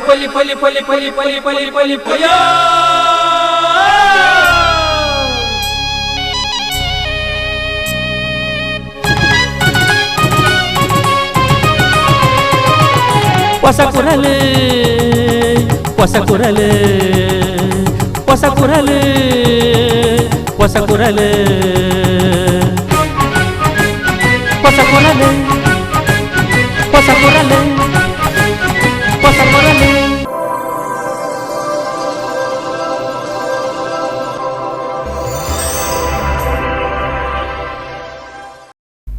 ಪಲಿ ಪಲಿ ಪಲಿ ಪಲಿ ಪಲಿ ಪಲಿ ಪಲಿ ಪಯ ಹೊಸ ಕುರಲು ಹೊಸ ಕುರಲು ಹೊಸ ಕುರಲು ಹೊಸ ಕುರಲು ಹೊಸ ಕುರಲು ಹೊಸ ಕುರಲು ಹೊಸ ಕುರಲು.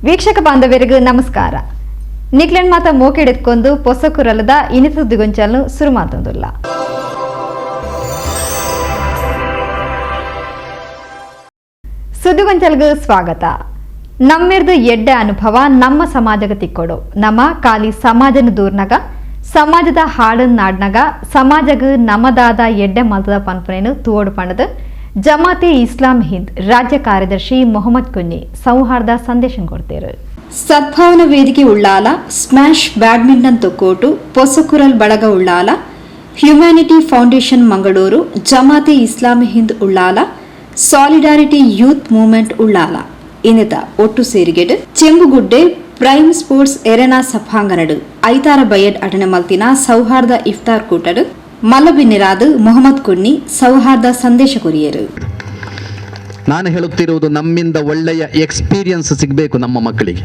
ವೀಕ್ಷಕ ಬಾಂಧವರಿಗೂ ನಮಸ್ಕಾರ. ನಿಕ್ಲೆನ್ ಮಾತ ಮೋಕೆಡೆತ್ಕೊಂಡು ಪೊಸಕುರಲದ ಇನಿಸುದ್ದಿ ಗೊಂಚಲ್ನು ಶುರು ಮಾತೊಂದುಲ್ಲ. ಸುದ್ದಿಗೊಂಚಲ್ಗೂ ಸ್ವಾಗತ. ನಮ್ಮಿರ್ದು ಎಡ್ಡೆ ಅನುಭವ ನಮ್ಮ ಸಮಾಜಗ ತಿಕ್ಕೊಡು. ನಮ್ಮ ಖಾಲಿ ಸಮಾಜನ ದೂರ್ನಾಗ ಸಮಾಜದ ಹಾಡನ್ ನಾಡ್ನಾಗ ಸಮಾಜಗ ನಮ್ಮದಾದ ಎಡ್ಡೆ ಮತದ ಪನ್ಪನೇನು ತೂವಡು ಪಣದು ಜಮಾತೆ ಇಸ್ಲಾಂ ಹಿಂದ್ ರಾಜ್ಯ ಕಾರ್ಯದರ್ಶಿ ಮೊಹಮ್ಮದ್ ಕುನ್ನಿ ಸೌಹಾರ್ದ ಸಂದೇಶ ಕೊಡ್ತೇರು. ಸದ್ಭಾವನ ವೇದಿಕೆ ಉಳ್ಳಾಲ, ಸ್ಮ್ಯಾಶ್ ಬ್ಯಾಡ್ಮಿಂಟನ್ ತೊಕ್ಕೋಟು, ಪೊಸಕುರಲ್ ಬಳಗ Ullal, humanity foundation Mangaluru, Jamaate Islami Hind Ullal, solidarity youth movement Ullal ಇನ್ನಿತ ಒಟ್ಟು ಸೇರಿಗೆಡು ಚೆಂಬುಗುಡ್ಡೆ ಪ್ರೈಮ್ ಸ್ಪೋರ್ಟ್ಸ್ ಎರೆನಾ ಸಭಾಂಗಣಡು ಐತಾರ ಬಯಡ್ ಅಟನೆ ಮಲ್ತಿನ ಸೌಹಾರ್ದ ಇಫ್ತಾರ್ ಕೂಟಡು ಮಲ್ಲಬಿನ್ನಿರಾದು ಮೊಹಮ್ಮದ್ ಕುನ್ನಿ ಸೌಹಾರ್ದ ಸಂದೇಶ ಕೊರಿಯರು. ನಾನು ಹೇಳುತ್ತಿರುವುದು, ನಮ್ಮಿಂದ ಒಳ್ಳೆಯ ಎಕ್ಸ್ಪೀರಿಯನ್ಸ್ ಸಿಗಬೇಕು ನಮ್ಮ ಮಕ್ಕಳಿಗೆ,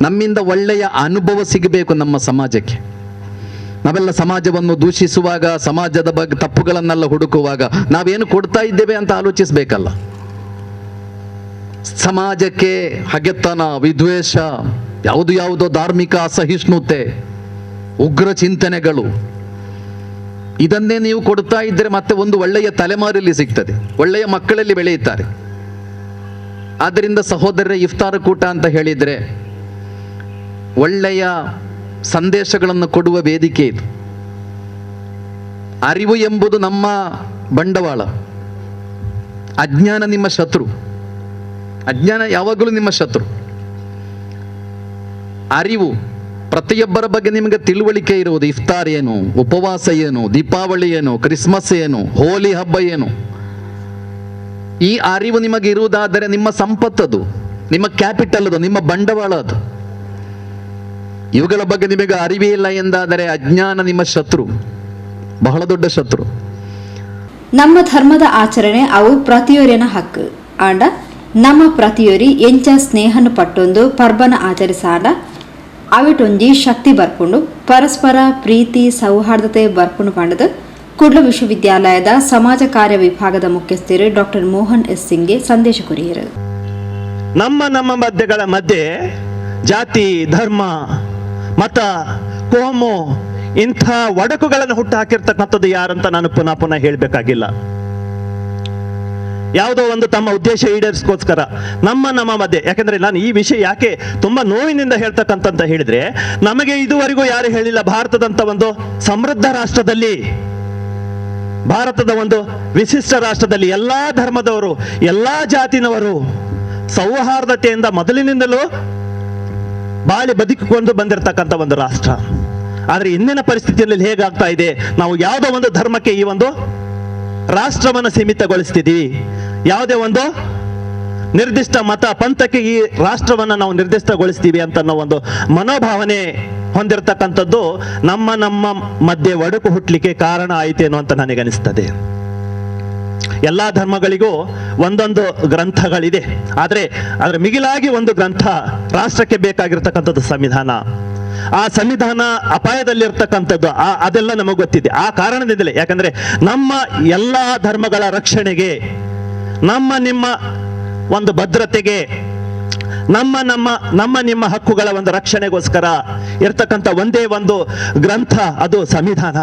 ನಮ್ಮಿಂದ ಒಳ್ಳೆಯ ಅನುಭವ ಸಿಗಬೇಕು ನಮ್ಮ ಸಮಾಜಕ್ಕೆ. ನಾವೆಲ್ಲ ಸಮಾಜವನ್ನು ದೂಷಿಸುವಾಗ, ಸಮಾಜದ ಬಗ್ಗೆ ತಪ್ಪುಗಳನ್ನೆಲ್ಲ ಹುಡುಕುವಾಗ ನಾವೇನು ಕೊಡ್ತಾ ಇದ್ದೇವೆ ಅಂತ ಆಲೋಚಿಸಬೇಕಲ್ಲ. ಸಮಾಜಕ್ಕೆ ಹಗೆತನ, ವಿದ್ವೇಷ, ಯಾವುದೋ ಧಾರ್ಮಿಕ ಅಸಹಿಷ್ಣುತೆ, ಉಗ್ರ ಚಿಂತನೆಗಳು, ಇದನ್ನೇ ನೀವು ಕೊಡ್ತಾ ಇದ್ದರೆ ಮತ್ತೆ ಒಂದು ಒಳ್ಳೆಯ ತಲೆಮಾರಲ್ಲಿ ಸಿಗ್ತದೆ, ಒಳ್ಳೆಯ ಮಕ್ಕಳಲ್ಲಿ ಬೆಳೆಯುತ್ತಾರೆ. ಆದ್ದರಿಂದ ಸಹೋದರರೇ, ಇಫ್ತಾರ್ ಕೂಟ ಅಂತ ಹೇಳಿದರೆ ಒಳ್ಳೆಯ ಸಂದೇಶಗಳನ್ನು ಕೊಡುವ ವೇದಿಕೆ ಇದು. ಅರಿವು ಎಂಬುದು ನಮ್ಮ ಬಂಡವಾಳ. ಅಜ್ಞಾನ ನಿಮ್ಮ ಶತ್ರು. ಅಜ್ಞಾನ ಯಾವಾಗಲೂ ನಿಮ್ಮ ಶತ್ರು. ಅರಿವು, ಪ್ರತಿಯೊಬ್ಬರ ಬಗ್ಗೆ ನಿಮಗೆ ತಿಳುವಳಿಕೆ ಇರುವುದು. ಇಫ್ತಾರ್ ಏನು, ಉಪವಾಸ ಏನು, ದೀಪಾವಳಿ ಏನು, ಕ್ರಿಸ್ಮಸ್ ಏನು, ಹೋಲಿ ಹಬ್ಬ ಏನು, ಈ ಅರಿವು ನಿಮಗೆ ಇರುವುದಾದರೆ ನಿಮ್ಮ ಸಂಪತ್ತದು, ನಿಮ್ಮ ಕ್ಯಾಪಿಟಲ್ ಅದು, ನಿಮ್ಮ ಬಂಡವಾಳ ಅದು. ಇವುಗಳ ಬಗ್ಗೆ ನಿಮಗೆ ಅರಿವೇ ಇಲ್ಲ ಎಂದಾದರೆ ಅಜ್ಞಾನ ನಿಮ್ಮ ಶತ್ರು, ಬಹಳ ದೊಡ್ಡ ಶತ್ರು. ನಮ್ಮ ಧರ್ಮದ ಆಚರಣೆ ಅವು ಪ್ರತಿಯೊರಿನ ಹಕ್ಕು ಆಂಡ ನಮ್ಮ ಪ್ರತಿಯೊರಿ ಎಂಚ ಸ್ನೇಹನು ಪಟ್ಟೊಂದು ಪರ್ಬನ ಆಚರಿಸಾಂಡ ಅವಿಟೊಂಜಿ ಶಕ್ತಿ ಬರ್ಪುಂಡು ಪರಸ್ಪರ ಪ್ರೀತಿ ಸೌಹಾರ್ದತೆ ಬರ್ಪುಂಡು ಪಂಡದು ಕುಡ್ಲ ವಿಶ್ವವಿದ್ಯಾಲಯದ ಸಮಾಜ ಕಾರ್ಯ ವಿಭಾಗದ ಮುಖ್ಯಸ್ಥರು ಡಾಕ್ಟರ್ ಮೋಹನ್ ಎಸ್ ಸಿಂಗ್ಗೆ ಸಂದೇಶ ಕೊರಿಯರು. ನಮ್ಮ ಮಧ್ಯಗಳ ಮಧ್ಯೆ ಜಾತಿ, ಧರ್ಮ, ಮತ, ಕೋಮು ಇಂಥ ಒಡಕುಗಳನ್ನು ಹುಟ್ಟು ಹಾಕಿರ್ತಕ್ಕಂಥದ್ದು ಯಾರಂತ ನಾನು ಪುನಃ ಹೇಳಬೇಕಾಗಿಲ್ಲ. ಯಾವುದೋ ಒಂದು ತಮ್ಮ ಉದ್ದೇಶ ಈಡೇರಿಸ್ಕೋಸ್ಕರ ನಮ್ಮ ಮಧ್ಯೆ, ಯಾಕೆಂದ್ರೆ ನಾನು ಈ ವಿಷಯ ಯಾಕೆ ತುಂಬಾ ನೋವಿನಿಂದ ಹೇಳ್ತಕ್ಕಂತ ಹೇಳಿದ್ರೆ, ನಮಗೆ ಇದುವರೆಗೂ ಯಾರು ಹೇಳಿಲ್ಲ, ಭಾರತದಂತ ಒಂದು ಸಮೃದ್ಧ ರಾಷ್ಟ್ರದಲ್ಲಿ, ಭಾರತದ ಒಂದು ವಿಶಿಷ್ಟ ರಾಷ್ಟ್ರದಲ್ಲಿ ಎಲ್ಲಾ ಧರ್ಮದವರು, ಎಲ್ಲಾ ಜಾತಿನವರು ಸೌಹಾರ್ದತೆಯಿಂದ ಮೊದಲಿನಿಂದಲೂ ಬಾಳಿ ಬದುಕಿಕೊಂಡು ಬಂದಿರತಕ್ಕಂಥ ಒಂದು ರಾಷ್ಟ್ರ. ಆದ್ರೆ ಇಂದಿನ ಪರಿಸ್ಥಿತಿಯಲ್ಲಿ ಹೇಗಾಗ್ತಾ ಇದೆ, ನಾವು ಯಾವುದೋ ಒಂದು ಧರ್ಮಕ್ಕೆ ಈ ಒಂದು ರಾಷ್ಟ್ರವನ್ನು ಸೀಮಿತಗೊಳಿಸ್ತಿದ್ದೀವಿ, ಯಾವುದೇ ಒಂದು ನಿರ್ದಿಷ್ಟ ಮತ ಪಂಥಕ್ಕೆ ಈ ರಾಷ್ಟ್ರವನ್ನು ನಾವು ನಿರ್ದಿಷ್ಟಗೊಳಿಸ್ತೀವಿ ಅಂತ ಅನ್ನೋ ಒಂದು ಮನೋಭಾವನೆ ಹೊಂದಿರತಕ್ಕಂಥದ್ದು ನಮ್ಮ ಮಧ್ಯೆ ಒಡಕು ಹುಟ್ಟಲಿಕ್ಕೆ ಕಾರಣ ಆಯಿತೇನೋ ಅಂತ ನನಗನಿಸ್ತದೆ. ಎಲ್ಲಾ ಧರ್ಮಗಳಿಗೂ ಒಂದೊಂದು ಗ್ರಂಥಗಳಿದೆ, ಆದ್ರೆ ಅದರ ಮಿಗಿಲಾಗಿ ಒಂದು ಗ್ರಂಥ ರಾಷ್ಟ್ರಕ್ಕೆ ಬೇಕಾಗಿರ್ತಕ್ಕಂಥದ್ದು ಸಂವಿಧಾನ. ಆ ಸಂವಿಧಾನ ಅಪಾಯದಲ್ಲಿರ್ತಕ್ಕಂಥದ್ದು ಅದೆಲ್ಲ ನಮಗೆ ಗೊತ್ತಿದೆ. ಆ ಕಾರಣದಿಂದಲೇ, ಯಾಕಂದ್ರೆ ನಮ್ಮ ಎಲ್ಲಾ ಧರ್ಮಗಳ ರಕ್ಷಣೆಗೆ, ನಿಮ್ಮ ಒಂದು ಭದ್ರತೆಗೆ, ನಿಮ್ಮ ಹಕ್ಕುಗಳ ಒಂದು ರಕ್ಷಣೆಗೋಸ್ಕರ ಇರ್ತಕ್ಕಂಥ ಒಂದೇ ಒಂದು ಗ್ರಂಥ, ಅದು ಸಂವಿಧಾನ.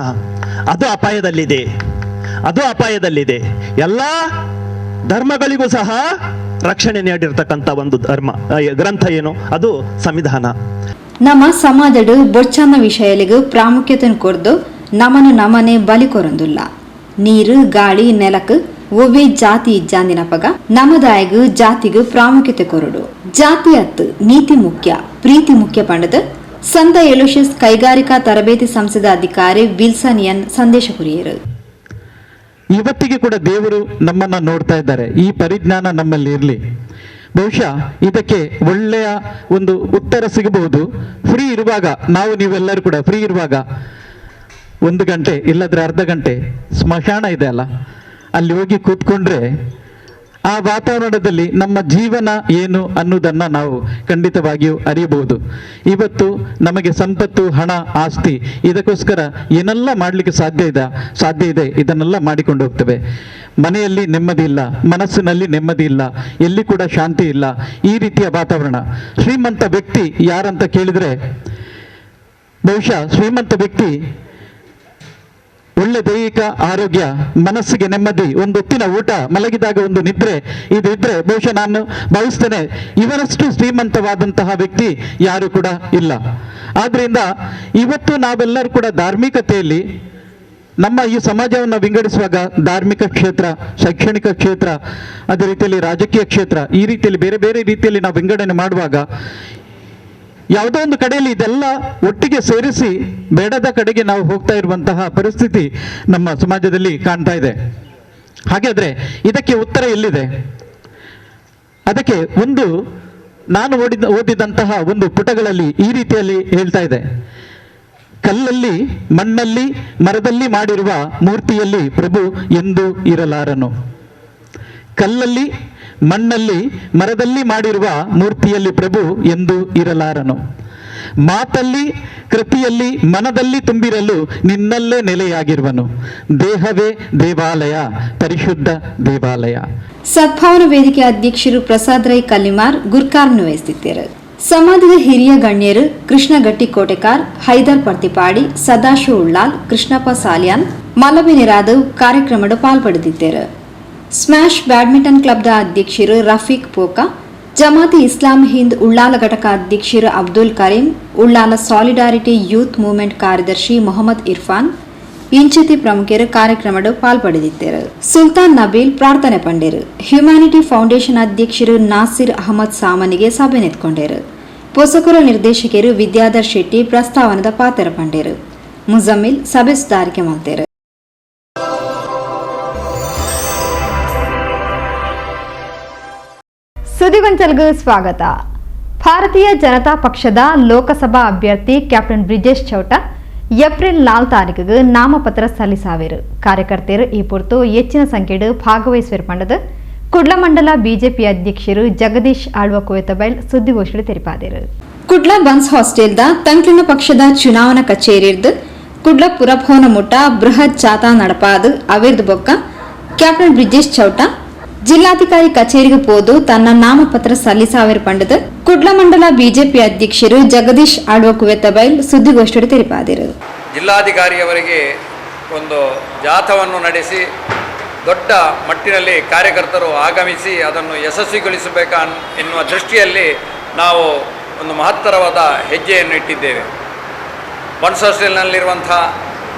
ಅದು ಅಪಾಯದಲ್ಲಿದೆ. ಎಲ್ಲಾ ಧರ್ಮಗಳಿಗೂ ಸಹ ರಕ್ಷಣೆ ನೀಡಿರ್ತಕ್ಕಂಥ ಒಂದು ಗ್ರಂಥ ಏನು, ಅದು ಸಂವಿಧಾನ. ನಮ್ಮ ಸಮಾಜಡು ಬೊಚ್ಚನ್ನ ವಿಷಯಲಿಗೂ ಪ್ರಾಮುಖ್ಯತೆ ಕೊರ್ದು ನಮನೆ ಬಲಿ ಕೊರಂದುಲ್ಲ. ನೀರು, ಗಾಳಿ, ನೆಲಕ್ ಒವ್ವೇ ಜಾತಿ ಇಜ್ಜಾಂದಿನಪಗ ನಮದಾಯಗು ಜಾತಿಗೂ ಪ್ರಾಮುಖ್ಯತೆ ಕೊರಡು. ಜಾತಿ ಅತ್ತು ನೀತಿ ಮುಖ್ಯ, ಪ್ರೀತಿ ಮುಖ್ಯ ಪಂಡದು ಸಂತ ಎಲೋಷಿಯಸ್ ಕೈಗಾರಿಕಾ ತರಬೇತಿ ಸಂಸ್ಥೆದ ಅಧಿಕಾರಿ ವಿಲ್ಸನ್ ಎನ್ ಸಂದೇಶ ಕುರಿಯರು. ಇವತ್ತಿಗೆ ಕೂಡ ದೇವರು ನಮ್ಮನ್ನ ನೋಡ್ತಾ ಇದ್ದಾರೆ. ಈ ಪರಿಜ್ಞಾನ ನಮ್ಮಲ್ಲಿ ಇರಲಿ. ಬಹುಶಃ ಇದಕ್ಕೆ ಒಳ್ಳೆಯ ಒಂದು ಉತ್ತರ ಸಿಗಬಹುದು. ಫ್ರೀ ಇರುವಾಗ, ನಾವು ನೀವೆಲ್ಲರೂ ಕೂಡ ಫ್ರೀ ಇರುವಾಗ 1 ಗಂಟೆ ಇಲ್ಲದ್ರೆ ಅರ್ಧ ಗಂಟೆ ಸ್ಮಶಾನ ಇದೆ ಅಲ್ಲ, ಅಲ್ಲಿ ಹೋಗಿ ಕೂತ್ಕೊಂಡ್ರೆ ಆ ವಾತಾವರಣದಲ್ಲಿ ನಮ್ಮ ಜೀವನ ಏನು ಅನ್ನೋದನ್ನ ನಾವು ಖಂಡಿತವಾಗಿಯೂ ಅರಿಯಬಹುದು. ಇವತ್ತು ನಮಗೆ ಸಂಪತ್ತು, ಹಣ, ಆಸ್ತಿ ಇದಕ್ಕೋಸ್ಕರ ಏನೆಲ್ಲ ಮಾಡಲಿಕ್ಕೆ ಸಾಧ್ಯ ಇದೆ ಇದನ್ನೆಲ್ಲ ಮಾಡಿಕೊಂಡು ಹೋಗ್ತೇವೆ. ಮನೆಯಲ್ಲಿ ನೆಮ್ಮದಿ ಇಲ್ಲ, ಮನಸ್ಸಿನಲ್ಲಿ ನೆಮ್ಮದಿ ಇಲ್ಲ, ಎಲ್ಲಿ ಕೂಡ ಶಾಂತಿ ಇಲ್ಲ. ಈ ರೀತಿಯ ವಾತಾವರಣ. ಶ್ರೀಮಂತ ವ್ಯಕ್ತಿ ಯಾರಂತ ಕೇಳಿದ್ರೆ ಬಹುಶಃ ಶ್ರೀಮಂತ ವ್ಯಕ್ತಿ ಒಳ್ಳೆ ದೈಹಿಕ ಆರೋಗ್ಯ, ಮನಸ್ಸಿಗೆ ನೆಮ್ಮದಿ, ಒಂದು ಹೊತ್ತಿನ ಊಟ, ಮಲಗಿದಾಗ ಒಂದು ನಿದ್ರೆ, ಇದು ಇದ್ರೆ ಬಹುಶಃ ನಾನು ಭಾವಿಸ್ತೇನೆ ಇವರಷ್ಟು ಶ್ರೀಮಂತವಾದಂತಹ ವ್ಯಕ್ತಿ ಯಾರು ಕೂಡ ಇಲ್ಲ. ಆದ್ರಿಂದ ಇವತ್ತು ನಾವೆಲ್ಲರೂ ಕೂಡ ಧಾರ್ಮಿಕತೆಯಲ್ಲಿ ನಮ್ಮ ಈ ಸಮಾಜವನ್ನು ವಿಂಗಡಿಸುವಾಗ ಧಾರ್ಮಿಕ ಕ್ಷೇತ್ರ, ಶೈಕ್ಷಣಿಕ ಕ್ಷೇತ್ರ, ಅದೇ ರೀತಿಯಲ್ಲಿ ರಾಜಕೀಯ ಕ್ಷೇತ್ರ, ಈ ರೀತಿಯಲ್ಲಿ ಬೇರೆ ಬೇರೆ ರೀತಿಯಲ್ಲಿ ನಾವು ವಿಂಗಡಣೆ ಮಾಡುವಾಗ ಯಾವುದೋ ಒಂದು ಕಡೆಯಲ್ಲಿ ಇದೆಲ್ಲ ಒಟ್ಟಿಗೆ ಸೇರಿಸಿ ಬೇಡದ ಕಡೆಗೆ ನಾವು ಹೋಗ್ತಾ ಇರುವಂತಹ ಪರಿಸ್ಥಿತಿ ನಮ್ಮ ಸಮಾಜದಲ್ಲಿ ಕಾಣ್ತಾ ಇದೆ. ಹಾಗಾದ್ರೆ ಇದಕ್ಕೆ ಉತ್ತರ ಎಲ್ಲಿದೆ? ಅದಕ್ಕೆ ಒಂದು ನಾನು ಓದಿದಂತಹ ಒಂದು ಪುಟಗಳಲ್ಲಿ ಈ ರೀತಿಯಲ್ಲಿ ಹೇಳ್ತಾ ಇದೆ. ಕಲ್ಲಲ್ಲಿ, ಮಣ್ಣಲ್ಲಿ, ಮರದಲ್ಲಿ ಮಾಡಿರುವ ಮೂರ್ತಿಯಲ್ಲಿ ಪ್ರಭು ಎಂದೂ ಇರಲಾರನು. ಕಲ್ಲಲ್ಲಿ, ಮಣ್ಣಲ್ಲಿ, ಮರದಲ್ಲಿ ಮಾಡಿರುವ ಮೂರ್ತಿಯಲ್ಲಿ ಪ್ರಭು ಎಂದೂ ಇರಲಾರನು. ಮಾತಲ್ಲಿ, ಕೃತಿಯಲ್ಲಿ, ಮನದಲ್ಲಿ ತುಂಬಿರಲು ನಿನ್ನಲ್ಲೇ ನೆಲೆಯಾಗಿರುವನು. ದೇಹವೇ ದೇವಾಲಯ, ಪರಿಶುದ್ಧ ದೇವಾಲಯ. ಸದ್ಭಾವನಾ ವೇದಿಕೆ ಅಧ್ಯಕ್ಷರು ಪ್ರಸಾದ್ ರೈ ಕಲ್ಲಿಮಾರ್ ಗುರ್ಕಾರ್ನ ವಹಿಸುತ್ತಿದ್ದರು. ಸಮಾಜದ ಹಿರಿಯ ಗಣ್ಯರು ಕೃಷ್ಣ ಗಟ್ಟಿಕೋಟೆಕಾರ್, ಹೈದರ್ ಪರ್ತಿಪಾಡಿ, ಸದಾಶಿವ ಉಳ್ಳಾಲ್, ಕೃಷ್ಣಪ್ಪ ಸಾಲಿಯಾನ್, ಮಲಬೆನೆ ರಾಧವ್ ಕಾರ್ಯಕ್ರಮದ ಪಾಲ್ಪಡೆದಿದ್ದರು. ಸ್ಮ್ಯಾಶ್ ಬ್ಯಾಡ್ಮಿಂಟನ್ ಕ್ಲಬ್ದ ಅಧ್ಯಕ್ಷರು ರಫೀಕ್ ಪೋಕಾ, ಜಮಾತಿ ಇಸ್ಲಾಂ ಹಿಂದ್ ಉಳ್ಳಾಲ ಘಟಕ ಅಧ್ಯಕ್ಷರು Abdul Karim, Ullal solidarity youth movement ಕಾರ್ಯದರ್ಶಿ ಮೊಹಮ್ಮದ್ ಇರ್ಫಾನ್ ಇಂಚಿತಿ ಪ್ರಮುಖರು ಕಾರ್ಯಕ್ರಮದ ಪಾಲ್ಪಡೆದಿದ್ದರು. ಸುಲ್ತಾನ್ ನಬೀಲ್ ಪ್ರಾರ್ಥನೆ ಪಂಡರು. ಹ್ಯುಮ್ಯಾನಿಟಿ ಫೌಂಡೇಶನ್ ಅಧ್ಯಕ್ಷರು ನಾಸಿರ್ ಅಹಮದ್ ಸಾಮನಿಗೆ ಸಭೆ ನೆತ್ಕೊಂಡರು. ಪೋಷಕರ ನಿರ್ದೇಶಕರು ವಿದ್ಯಾಧರ್ ಶೆಟ್ಟಿ ಪ್ರಸ್ತಾವನದ ಪಾತ್ರ ಪಂಡರು. ಮುಜಮ್ಮಿಲ್ ಸಭೆ ಸುಧಾರಿಕೆ ಮಾಡ್ತಾರೆ. ಸುದ್ದಿಗೊಂಚಲ್ಗೂ ಸ್ವಾಗತ. ಭಾರತೀಯ ಜನತಾ ಪಕ್ಷದ ಲೋಕಸಭಾ ಅಭ್ಯರ್ಥಿ ಕ್ಯಾಪ್ಟನ್ ಬ್ರಿಜೇಶ್ ಚೌಟ ಏಪ್ರಿಲ್ 4 ತಾರೀಕಿಗೆ ನಾಮಪತ್ರ ಸಲ್ಲಿಸಾವಿರು. ಕಾರ್ಯಕರ್ತರು ಈ ಕುರಿತು ಹೆಚ್ಚಿನ ಸಂಖ್ಯೆಡು ಭಾಗವಹಿಸಿರುಪಂಡದು ಕುಡ್ಲ ಮಂಡಲ ಬಿಜೆಪಿ ಅಧ್ಯಕ್ಷರು ಜಗದೀಶ್ ಆಳ್ವ ಕುವೆತಬೈಲ್ ಸುದ್ದಿಗೋಷ್ಠಿ ತೆರಿಪಾದರು. ಕುಡ್ಲ ಬನ್ಸ್ ಹಾಸ್ಟೆಲ್ದ ತಂಕ್ಲಿನ ಪಕ್ಷದ ಚುನಾವಣಾ ಕಚೇರಿರ್ದು ಕುಡ್ಲ ಪುರಭವನ ಮುಟ್ಟ ಬೃಹತ್ ಜಾಥಾ ನಡಪಾದು ಅವಿರ್ದು ಬೊಕ್ಕ ಕ್ಯಾಪ್ಟನ್ ಬ್ರಿಜೇಶ್ ಚೌಟ ಜಿಲ್ಲಾಧಿಕಾರಿ ಕಚೇರಿಗೆ ಪೋದು ತನ್ನ ನಾಮಪತ್ರ ಸಲ್ಲಿಸಾವಿರುಪಂಡದು ಕುಡ್ಲ ಮಂಡಲ ಬಿಜೆಪಿ ಅಧ್ಯಕ್ಷರು ಜಗದೀಶ್ ಆಳ್ವ ಕುವೆತಬೈಲ್ ಸುದ್ದಿಗೋಷ್ಠಿ ತೆರಿಪಾದರು. ಜಿಲ್ಲಾಧಿಕಾರಿಯವರಿಗೆ ಒಂದು ಜಾಥಾವನ್ನು ನಡೆಸಿ ದೊಡ್ಡ ಮಟ್ಟಿನಲ್ಲಿ ಕಾರ್ಯಕರ್ತರು ಆಗಮಿಸಿ ಅದನ್ನು ಯಶಸ್ವಿಗೊಳಿಸಬೇಕ ಎನ್ನುವ ದೃಷ್ಟಿಯಲ್ಲಿ ನಾವು ಒಂದು ಮಹತ್ತರವಾದ ಹೆಜ್ಜೆಯನ್ನು ಇಟ್ಟಿದ್ದೇವೆ. ಬನ್ಸ್ ಹಾಸ್ಟೆಲ್ನಲ್ಲಿರುವಂಥ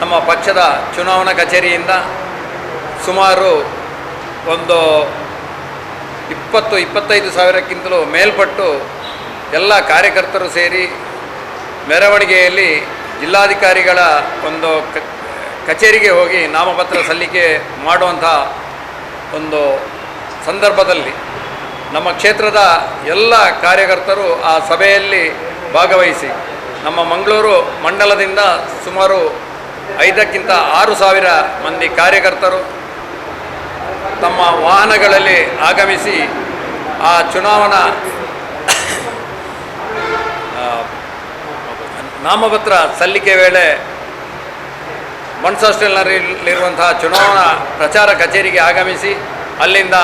ನಮ್ಮ ಪಕ್ಷದ ಚುನಾವಣಾ ಕಚೇರಿಯಿಂದ ಸುಮಾರು ಒಂದು 20-25 ಸಾವಿರಕ್ಕಿಂತಲೂ ಮೇಲ್ಪಟ್ಟು ಎಲ್ಲ ಕಾರ್ಯಕರ್ತರು ಸೇರಿ ಮೆರವಣಿಗೆಯಲ್ಲಿ ಜಿಲ್ಲಾಧಿಕಾರಿಗಳ ಒಂದು ಕಚೇರಿಗೆ ಹೋಗಿ ನಾಮಪತ್ರ ಸಲ್ಲಿಕೆ ಮಾಡುವಂಥ ಒಂದು ಸಂದರ್ಭದಲ್ಲಿ ನಮ್ಮ ಕ್ಷೇತ್ರದ ಎಲ್ಲ ಕಾರ್ಯಕರ್ತರು ಆ ಸಭೆಯಲ್ಲಿ ಭಾಗವಹಿಸಿ ನಮ್ಮ ಮಂಗಳೂರು ಮಂಡಲದಿಂದ ಸುಮಾರು 5ಕ್ಕಿಂತ 6,000 ಮಂದಿ ಕಾರ್ಯಕರ್ತರು ತಮ್ಮ ವಾಹನಗಳಲ್ಲಿ ಆಗಮಿಸಿ ಆ ಚುನಾವಣಾ ನಾಮಪತ್ರ ಸಲ್ಲಿಕೆ ವೇಳೆ ಬನ್ಸ್ ಹಾಸ್ಟೆಲ್ನಲ್ಲಿರುವಂತಹ ಚುನಾವಣಾ ಪ್ರಚಾರ ಕಚೇರಿಗೆ ಆಗಮಿಸಿ ಅಲ್ಲಿಂದ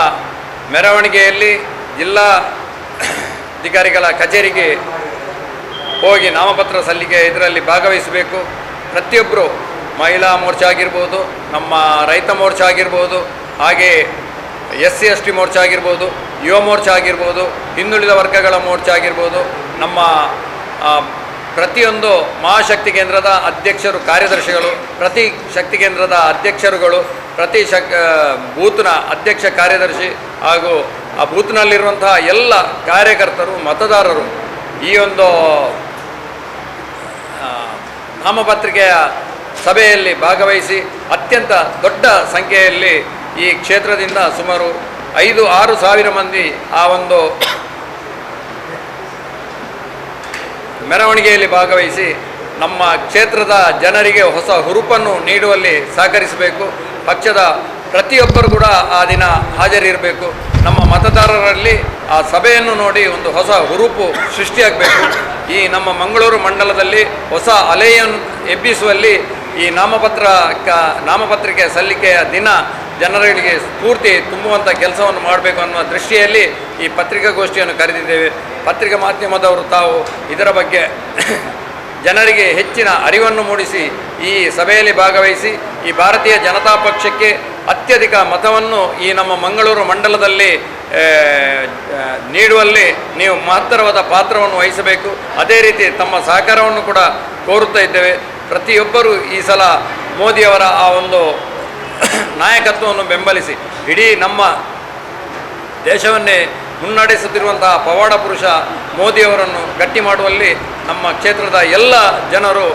ಮೆರವಣಿಗೆಯಲ್ಲಿ ಜಿಲ್ಲಾಧಿಕಾರಿಗಳ ಕಚೇರಿಗೆ ಹೋಗಿ ನಾಮಪತ್ರ ಸಲ್ಲಿಕೆ ಇದರಲ್ಲಿ ಭಾಗವಹಿಸಬೇಕು. ಪ್ರತಿಯೊಬ್ಬರು ಮಹಿಳಾ ಮೋರ್ಚಾ ಆಗಿರ್ಬೋದು, ನಮ್ಮ ರೈತ ಮೋರ್ಚಾ ಆಗಿರ್ಬೋದು, ಹಾಗೆ SC/ST ಮೋರ್ಚಾ ಆಗಿರ್ಬೋದು, ಯುವ ಮೋರ್ಚಾ ಆಗಿರ್ಬೋದು, ಹಿಂದುಳಿದ ವರ್ಗಗಳ ಮೋರ್ಚಾ ಆಗಿರ್ಬೋದು, ನಮ್ಮ ಪ್ರತಿಯೊಂದು ಮಹಾಶಕ್ತಿ ಕೇಂದ್ರದ ಅಧ್ಯಕ್ಷರು ಕಾರ್ಯದರ್ಶಿಗಳು, ಪ್ರತಿ ಶಕ್ತಿ ಕೇಂದ್ರದ ಅಧ್ಯಕ್ಷರುಗಳು, ಪ್ರತಿ ಬೂತ್ನ ಅಧ್ಯಕ್ಷ ಕಾರ್ಯದರ್ಶಿ ಹಾಗೂ ಆ ಬೂತ್ನಲ್ಲಿರುವಂತಹ ಎಲ್ಲ ಕಾರ್ಯಕರ್ತರು ಮತದಾರರು ಈ ಒಂದು ನಾಮಪತ್ರಿಕೆಯ ಸಭೆಯಲ್ಲಿ ಭಾಗವಹಿಸಿ ಅತ್ಯಂತ ದೊಡ್ಡ ಸಂಖ್ಯೆಯಲ್ಲಿ ಈ ಕ್ಷೇತ್ರದಿಂದ ಸುಮಾರು 5-6 ಸಾವಿರ ಮಂದಿ ಆ ಒಂದು ಮೆರವಣಿಗೆಯಲ್ಲಿ ಭಾಗವಹಿಸಿ ನಮ್ಮ ಕ್ಷೇತ್ರದ ಜನರಿಗೆ ಹೊಸ ಹುರುಪನ್ನು ನೀಡುವಲ್ಲಿ ಸಹಕರಿಸಬೇಕು. ಪಕ್ಷದ ಪ್ರತಿಯೊಬ್ಬರು ಕೂಡ ಆ ದಿನ ಹಾಜರಿರಬೇಕು. ನಮ್ಮ ಮತದಾರರಲ್ಲಿ ಆ ಸಭೆಯನ್ನು ನೋಡಿ ಒಂದು ಹೊಸ ಹುರುಪು ಸೃಷ್ಟಿಯಾಗಬೇಕು. ಈ ನಮ್ಮ ಮಂಗಳೂರು ಮಂಡಲದಲ್ಲಿ ಹೊಸ ಅಲೆಯನ್ನು ಎಬ್ಬಿಸುವಲ್ಲಿ ಈ ನಾಮಪತ್ರಿಕೆ ಸಲ್ಲಿಕೆಯ ದಿನ ಜನರಿಗೆ ಸ್ಫೂರ್ತಿ ತುಂಬುವಂಥ ಕೆಲಸವನ್ನು ಮಾಡಬೇಕು ಅನ್ನುವ ದೃಷ್ಟಿಯಲ್ಲಿ ಈ ಪತ್ರಿಕಾಗೋಷ್ಠಿಯನ್ನು ಕರೆದಿದ್ದೇವೆ. ಪತ್ರಿಕಾ ಮಾಧ್ಯಮದವರು ತಾವು ಇದರ ಬಗ್ಗೆ ಜನರಿಗೆ ಹೆಚ್ಚಿನ ಅರಿವನ್ನು ಮೂಡಿಸಿ ಈ ಸಭೆಯಲ್ಲಿ ಭಾಗವಹಿಸಿ ಈ ಭಾರತೀಯ ಜನತಾ ಪಕ್ಷಕ್ಕೆ ಅತ್ಯಧಿಕ ಮತವನ್ನು ಈ ನಮ್ಮ ಮಂಗಳೂರು ಮಂಡಲದಲ್ಲಿ ನೀಡುವಲ್ಲಿ ನೀವು ಮಹತ್ತರವಾದ ಪಾತ್ರವನ್ನು ವಹಿಸಬೇಕು. ಅದೇ ರೀತಿ ತಮ್ಮ ಸಹಕಾರವನ್ನು ಕೂಡ ಕೋರುತ್ತಾ ಇದ್ದೇವೆ. ಪ್ರತಿಯೊಬ್ಬರೂ ಈ ಸಲ ಮೋದಿಯವರ ಆ ಒಂದು ನಾಯಕತ್ವವನ್ನು ಬೆಂಬಲಿಸಿ ಇಡೀ ನಮ್ಮ ದೇಶವನ್ನೇ ಮುನ್ನಡೆಸುತ್ತಿರುವಂತಹ ಪವಾಡ ಪುರುಷ ಮೋದಿಯವರನ್ನು ಗಟ್ಟಿ ಮಾಡುವಲ್ಲಿ ನಮ್ಮ ಕ್ಷೇತ್ರದ ಎಲ್ಲ ಜನರು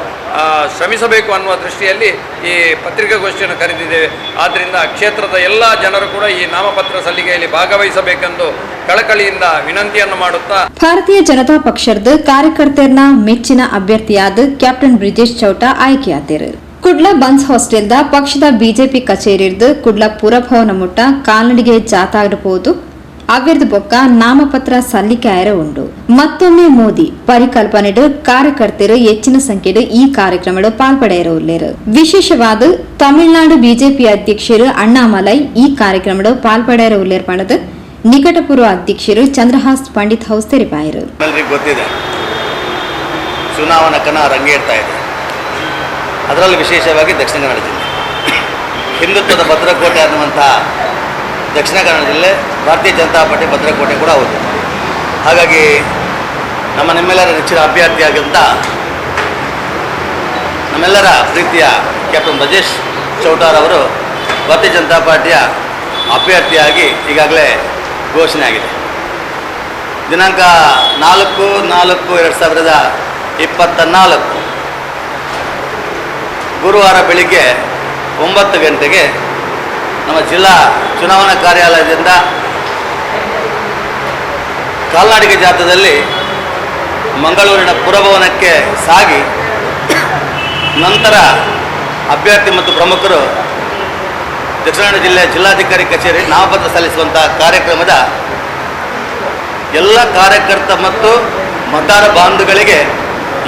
ಶ್ರಮಿಸಬೇಕು ಅನ್ನುವ ದೃಷ್ಟಿಯಲ್ಲಿ ಈ ಪತ್ರಿಕಾಗೋಷ್ಠಿಯನ್ನು ಕರೆದಿದ್ದೇವೆ. ಆದ್ದರಿಂದ ಕ್ಷೇತ್ರದ ಎಲ್ಲ ಜನರು ಕೂಡ ಈ ನಾಮಪತ್ರ ಸಲ್ಲಿಕೆಯಲ್ಲಿ ಭಾಗವಹಿಸಬೇಕೆಂದು ಕಳಕಳಿಯಿಂದ ವಿನಂತಿಯನ್ನು ಮಾಡುತ್ತಾ, ಭಾರತೀಯ ಜನತಾ ಪಕ್ಷದ ಕಾರ್ಯಕರ್ತರನ್ನ ಮೆಚ್ಚಿನ ಅಭ್ಯರ್ಥಿಯಾದ ಕ್ಯಾಪ್ಟನ್ ಬ್ರಿಜೇಶ್ ಚೌಟ ಆಯ್ಕೆಯಾದರು. ಕುಡ್ಲ ಬನ್ಸ್ ಹಾಸ್ಟೆಲ್ದ ಪಕ್ಷದ ಬಿಜೆಪಿ ಕಚೇರಿ ಇರ್ದು ಕುಡ್ಲ ಪುರಭವನ ಮುಟ್ಟ ಕಾಲ್ನಡಿಗೆ ಜಾಥಾಡಬಹುದು ಅವ್ಯರ್ದು ಬೊಕ್ಕ ನಾಮಪತ್ರ ಸಲ್ಲಿಕೆ ಆಯರ ಉಂಡು. ಮತ್ತೊಮ್ಮೆ ಮೋದಿ ಪರಿಕಲ್ಪನೆಡು ಕಾರ್ಯಕರ್ತರು ಹೆಚ್ಚಿನ ಸಂಖ್ಯೆಡು ಈ ಕಾರ್ಯಕ್ರಮಡು ಪಾಲ್ಪಡೆಯರು ಉಳ್ಳೇರು. ವಿಶೇಷವಾದ ತಮಿಳುನಾಡು ಬಿಜೆಪಿ ಅಧ್ಯಕ್ಷರು ಅಣ್ಣಾಮಲೈ ಈ ಕಾರ್ಯಕ್ರಮಡು ಪಾಲ್ಪಡೆಯರು ಉಳ್ಳೇರ್ ಪಣದು ನಿಕಟಪೂರ್ವ ಅಧ್ಯಕ್ಷರು ಚಂದ್ರಹಾಸ್ ಪಂಡಿತ್ ಹೌಸ್ ತೆರಿಪಾಯರು. ಗೊತ್ತಿದೆ, ಚುನಾವಣಾ ಕಣ ರಂಗೇರ್ತಾ ಇದೆ. ಅದರಲ್ಲಿ ವಿಶೇಷವಾಗಿ ದಕ್ಷಿಣ ಕನ್ನಡ ಜಿಲ್ಲೆ ಹಿಂದುತ್ವದ ಭದ್ರಕೋಟೆ ಅನ್ನುವಂತಹ ದಕ್ಷಿಣ ಕನ್ನಡ ಜಿಲ್ಲೆ ಭಾರತೀಯ ಜನತಾ ಪಾರ್ಟಿ ಭದ್ರಕೋಟೆ ಕೂಡ ಹೌದು. ಹಾಗಾಗಿ ನಿಮ್ಮೆಲ್ಲರ ನೆಚ್ಚಿನ ಅಭ್ಯರ್ಥಿಯಾಗಿದ್ದ ನಮ್ಮೆಲ್ಲರ ಪ್ರೀತಿಯ ಕ್ಯಾಪ್ಟನ್ ಬ್ರಿಜೇಶ್ ಚೌಟಾರ್ ಅವರು ಭಾರತೀಯ ಜನತಾ ಪಾರ್ಟಿಯ ಅಭ್ಯರ್ಥಿಯಾಗಿ ಈಗಾಗಲೇ ಘೋಷಣೆ ಆಗಿದೆ. ದಿನಾಂಕ 4/4/2024 ಗುರುವಾರ ಬೆಳಿಗ್ಗೆ 9 ಗಂಟೆಗೆ ನಮ್ಮ ಜಿಲ್ಲಾ ಚುನಾವಣಾ ಕಾರ್ಯಾಲಯದಿಂದ ಕಾಲ್ನಡಿಗೆ ಜಾಥಾದಲ್ಲಿ ಮಂಗಳೂರಿನ ಪುರಭವನಕ್ಕೆ ಸಾಗಿ ನಂತರ ಅಭ್ಯರ್ಥಿ ಮತ್ತು ಪ್ರಮುಖರು ದಕ್ಷಿಣ ಕನ್ನಡ ಜಿಲ್ಲೆಯ ಜಿಲ್ಲಾಧಿಕಾರಿ ಕಚೇರಿ ನಾಮಪತ್ರ ಸಲ್ಲಿಸುವಂಥ ಕಾರ್ಯಕ್ರಮದ ಎಲ್ಲ ಕಾರ್ಯಕರ್ತ ಮತ್ತು ಮತದಾರ ಬಾಂಧವಗಳಿಗೆ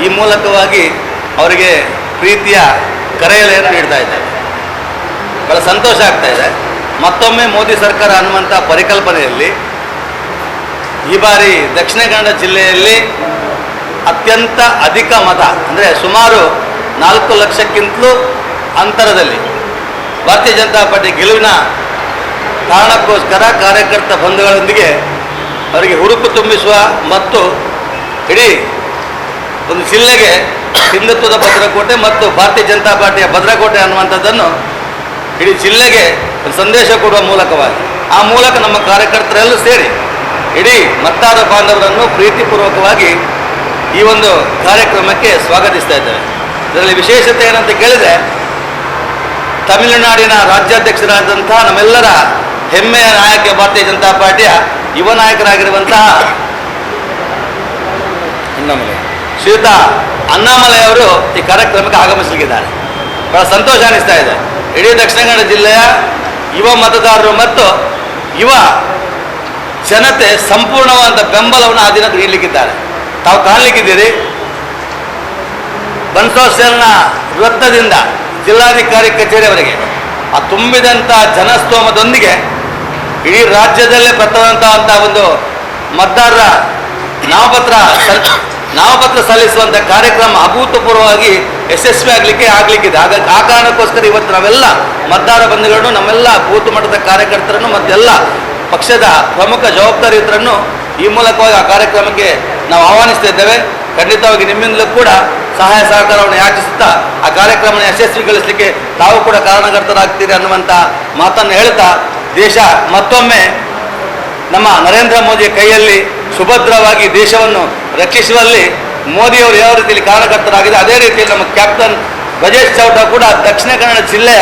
ಈ ಮೂಲಕವಾಗಿ ಅವರಿಗೆ ಪ್ರೀತಿಯ ಕರೆಯಲೆಯನ್ನು ನೀಡ್ತಾ ಇದ್ದಾರೆ. ಬಹಳ ಸಂತೋಷ ಆಗ್ತಾ ಇದೆ. ಮತ್ತೊಮ್ಮೆ ಮೋದಿ ಸರ್ಕಾರ ಅನ್ನುವಂಥ ಪರಿಕಲ್ಪನೆಯಲ್ಲಿ ಈ ಬಾರಿ ದಕ್ಷಿಣ ಕನ್ನಡ ಜಿಲ್ಲೆಯಲ್ಲಿ ಅತ್ಯಂತ ಅಧಿಕ ಮತ ಅಂದರೆ ಸುಮಾರು 4 ಲಕ್ಷಕ್ಕಿಂತಲೂ ಅಂತರದಲ್ಲಿ ಭಾರತೀಯ ಜನತಾ ಪಾರ್ಟಿ ಗೆಲುವಿನ ಕಾರಣಕ್ಕೋಸ್ಕರ ಕಾರ್ಯಕರ್ತ ಬಂಧುಗಳೊಂದಿಗೆ ಅವರಿಗೆ ಹುರುಪು ತುಂಬಿಸುವ ಮತ್ತು ಇಡೀ ಒಂದು ಜಿಲ್ಲೆಗೆ ಹಿಂದುತ್ವದ ಭದ್ರಕೋಟೆ ಮತ್ತು ಭಾರತೀಯ ಜನತಾ ಪಾರ್ಟಿಯ ಭದ್ರಕೋಟೆ ಅನ್ನುವಂಥದ್ದನ್ನು ಇಡೀ ಜಿಲ್ಲೆಗೆ ಒಂದು ಸಂದೇಶ ಕೊಡುವ ಮೂಲಕವಾಗಿ ಆ ಮೂಲಕ ನಮ್ಮ ಕಾರ್ಯಕರ್ತರೆಲ್ಲೂ ಸೇರಿ ಇಡೀ ಮತದಾರ ಬಾಂಧವರನ್ನು ಪ್ರೀತಿಪೂರ್ವಕವಾಗಿ ಈ ಒಂದು ಕಾರ್ಯಕ್ರಮಕ್ಕೆ ಸ್ವಾಗತಿಸ್ತಾ ಇದ್ದೇವೆ. ಇದರಲ್ಲಿ ವಿಶೇಷತೆ ಏನಂತ ಕೇಳಿದರೆ ತಮಿಳುನಾಡಿನ ರಾಜ್ಯಾಧ್ಯಕ್ಷರಾದಂಥ ನಮ್ಮೆಲ್ಲರ ಹೆಮ್ಮೆಯ ನಾಯಕ ಭಾರತೀಯ ಜನತಾ ಪಾರ್ಟಿಯ ಯುವ ನಾಯಕರಾಗಿರುವಂತಹ ಶ್ರೀಯುತ ಅಣ್ಣಾಮಲೈ ಅವರು ಈ ಕಾರ್ಯಕ್ರಮಕ್ಕೆ ಆಗಮಿಸಲಿದ್ದಾರೆ. ಬಹಳ ಸಂತೋಷ ಅನಿಸ್ತಾ ಇದೆ. ಇಡೀ ದಕ್ಷಿಣ ಕನ್ನಡ ಜಿಲ್ಲೆಯ ಯುವ ಮತದಾರರು ಮತ್ತು ಯುವ ಜನತೆ ಸಂಪೂರ್ಣವಾದ ಬೆಂಬಲವನ್ನು ಆ ದಿನ ನೀಡಲಿಕ್ಕಿದ್ದಾರೆ. ತಾವು ಕಾಣಲಿಕ್ಕಿದ್ದೀರಿ, ಬನ್ಸ್ ಹಾಸ್ಟೆಲ್ನ ವೃತ್ತದಿಂದ ಜಿಲ್ಲಾಧಿಕಾರಿ ಕಚೇರಿಯವರೆಗೆ ಆ ತುಂಬಿದಂಥ ಜನಸ್ತೋಮದೊಂದಿಗೆ ಇಡೀ ರಾಜ್ಯದಲ್ಲೇ ಪ್ರಥಮವಂತಹ ಒಂದು ಮತದಾರರ ನಾಮಪತ್ರ ಸಲ್ಲಿಸುವಂಥ ಕಾರ್ಯಕ್ರಮ ಅಭೂತಪೂರ್ವವಾಗಿ ಯಶಸ್ವಿ ಆಗಲಿಕ್ಕಿದೆ. ಹಾಗಾಗಿ ಆ ಕಾರಣಕ್ಕೋಸ್ಕರ ಇವತ್ತು ನಾವೆಲ್ಲ ಮತದಾರ ಬಂಧುಗಳನ್ನು, ನಮ್ಮೆಲ್ಲ ಬೂತ್ ಮಟ್ಟದ ಕಾರ್ಯಕರ್ತರನ್ನು ಮತ್ತೆಲ್ಲ ಪಕ್ಷದ ಪ್ರಮುಖ ಜವಾಬ್ದಾರಿತರನ್ನು ಈ ಮೂಲಕವಾಗಿ ಆ ಕಾರ್ಯಕ್ರಮಕ್ಕೆ ನಾವು ಆಹ್ವಾನಿಸ್ತಾ ಇದ್ದೇವೆ. ಖಂಡಿತವಾಗಿ ನಿಮ್ಮಿಂದಲೂ ಕೂಡ ಸಹಾಯ ಸಹಕಾರವನ್ನು ಯಾಚಿಸುತ್ತಾ ಆ ಕಾರ್ಯಕ್ರಮವನ್ನು ಯಶಸ್ವಿಗೊಳಿಸಲಿಕ್ಕೆ ತಾವು ಕೂಡ ಕಾರಣಕರ್ತರಾಗ್ತೀರಿ ಅನ್ನುವಂಥ ಮಾತನ್ನು ಹೇಳ್ತಾ, ದೇಶ ಮತ್ತೊಮ್ಮೆ ನಮ್ಮ ನರೇಂದ್ರ ಮೋದಿಯ ಕೈಯಲ್ಲಿ ಸುಭದ್ರವಾಗಿ ದೇಶವನ್ನು ರಕ್ಷಿಸುವಲ್ಲಿ ಮೋದಿಯವರು ಯಾವ ರೀತಿಯಲ್ಲಿ ಕಾರಣಕರ್ತರಾಗಿದೆ, ಅದೇ ರೀತಿಯಲ್ಲಿ ನಮ್ಮ ಕ್ಯಾಪ್ಟನ್ ಬ್ರಜೇಶ್ ಚೌಟ ಕೂಡ ದಕ್ಷಿಣ ಕನ್ನಡ ಜಿಲ್ಲೆಯ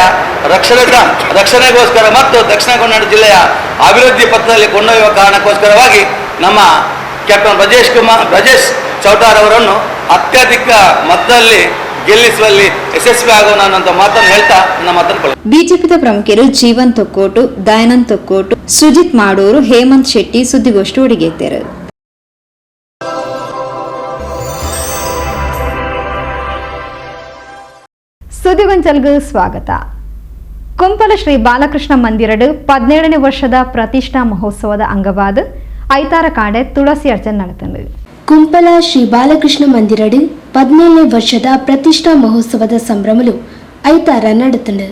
ರಕ್ಷಣೆಗೋಸ್ಕರ ಮತ್ತು ದಕ್ಷಿಣ ಕನ್ನಡ ಜಿಲ್ಲೆಯ ಅಭಿವೃದ್ಧಿ ಪಥದಲ್ಲಿ ಕೊಂಡೊಯ್ಯುವ ಕಾರಣಕ್ಕೋಸ್ಕರವಾಗಿ ನಮ್ಮ ಕ್ಯಾಪ್ಟನ್ ಬ್ರಜೇಶ್ ಚೌಟಾರವರನ್ನು ಅತ್ಯಧಿಕ ಮತದಲ್ಲಿ ಗೆಲ್ಲಿಸುವಲ್ಲಿ ಯಶಸ್ವಿ ಆಗೋಣ ಅನ್ನೋ ಮಾತನ್ನು ಹೇಳ್ತಾ ನನ್ನ ಮಾತನ್ನು ಬಿಜೆಪಿದ ಪ್ರಮುಖರು ಜೀವನ್ ತೊಕ್ಕೋಟು, ದಯಾನಂದ್ ತೊಕ್ಕೋಟು, ಸುಜಿತ್ ಮಾಡೂರು, ಹೇಮಂತ್ ಶೆಟ್ಟಿ ಸುದ್ದಿಗೋಷ್ಠಿ ಒಡಿಗೆತ್ತರು. ಸುದ್ದಿಗೊಂಚಲ್ಗೆ ಸ್ವಾಗತ. ಕುಂಪಲ ಶ್ರೀ ಬಾಲಕೃಷ್ಣ ಮಂದಿರಡು 17ನೇ ವರ್ಷದ ಪ್ರತಿಷ್ಠಾ ಮಹೋತ್ಸವದ ಅಂಗವಾದ ಐತಾರ ಕಾಡೆ ತುಳಸಿ ಅರ್ಚನೆ ನಡೆತಂಡು. ಕುಂಪಲ ಶ್ರೀ ಬಾಲಕೃಷ್ಣ ಮಂದಿರಡು 17ನೇ ವರ್ಷದ ಪ್ರತಿಷ್ಠಾ ಮಹೋತ್ಸವದ ಸಂಭ್ರಮಲು ಐತಾರ ನಡೆತಂಡು.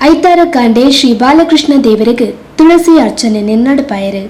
ಐತಾರ ಕಾಂಡೆ ಶ್ರೀ ಬಾಲಕೃಷ್ಣ ದೇವರಿಗೆ ತುಳಸಿ ಅರ್ಚನೆ ನಡೆಪಾಯರು.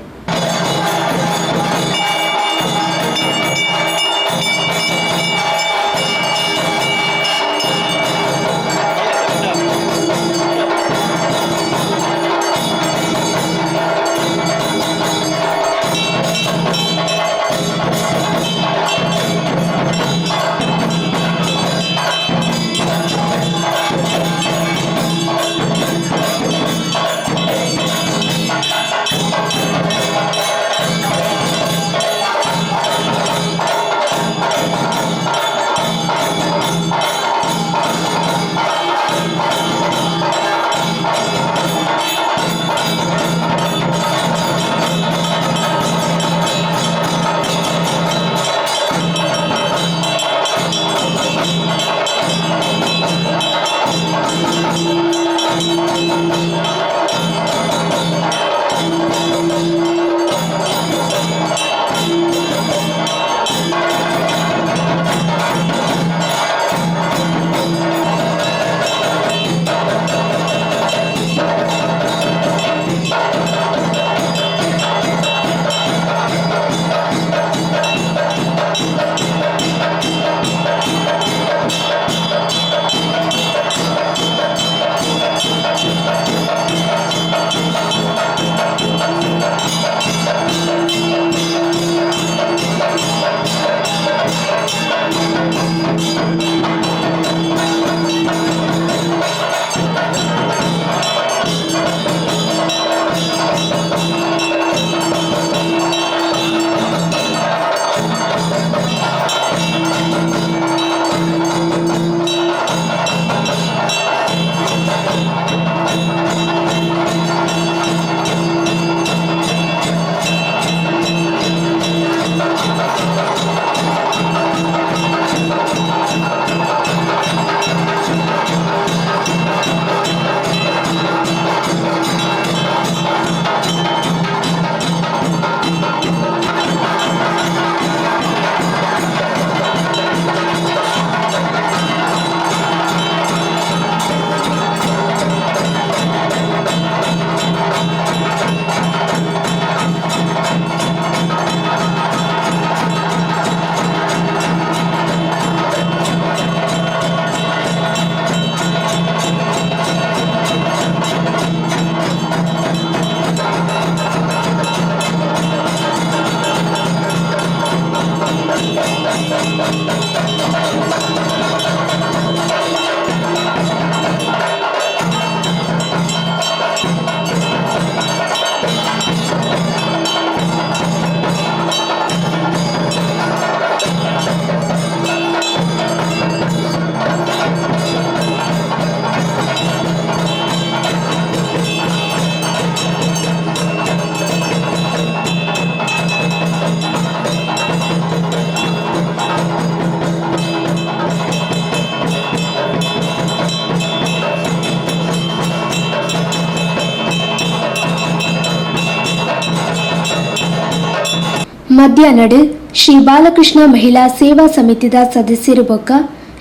ಮಧ್ಯಾಹ್ನಡು ಶ್ರೀ ಬಾಲಕೃಷ್ಣ ಮಹಿಳಾ ಸೇವಾ ಸಮಿತಿದ ಸದಸ್ಯರು ಬೊಕ್ಕ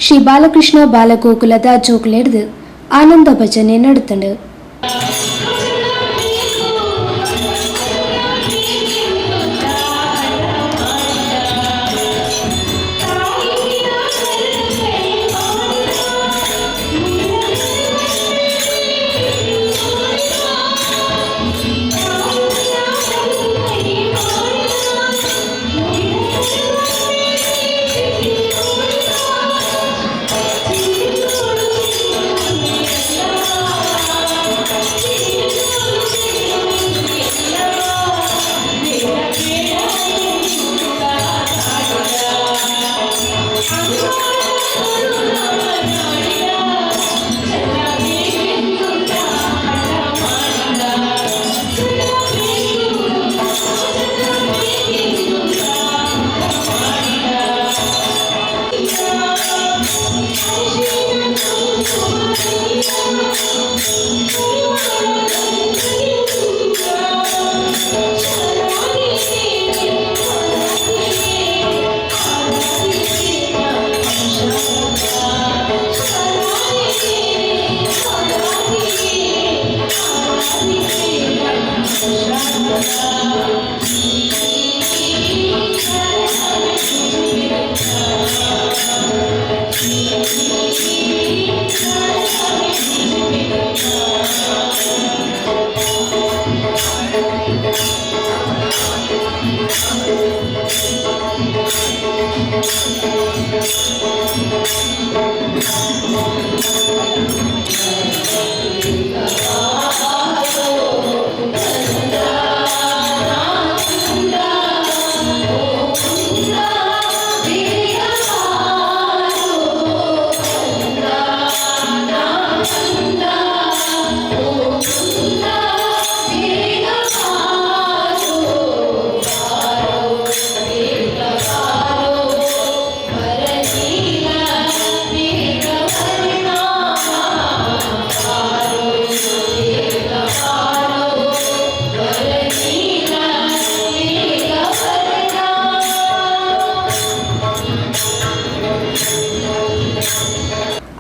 ಶ್ರೀ ಬಾಲಕೃಷ್ಣ ಬಾಲಗೋಕುಲದ ಜೋಕ್ಲೆಡ್ದು ಆನಂದ ಭಜನೆ ನಡೆತಂಡು.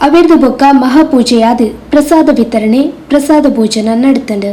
ಅವೆರ್ದು ಬೊಕ್ಕ ಮಹಾಪೂಜೆಯಾದ ಪ್ರಸಾದ ವಿತರಣೆ ಪ್ರಸಾದ ಭೋಜನ ನಡೆತಂಡು.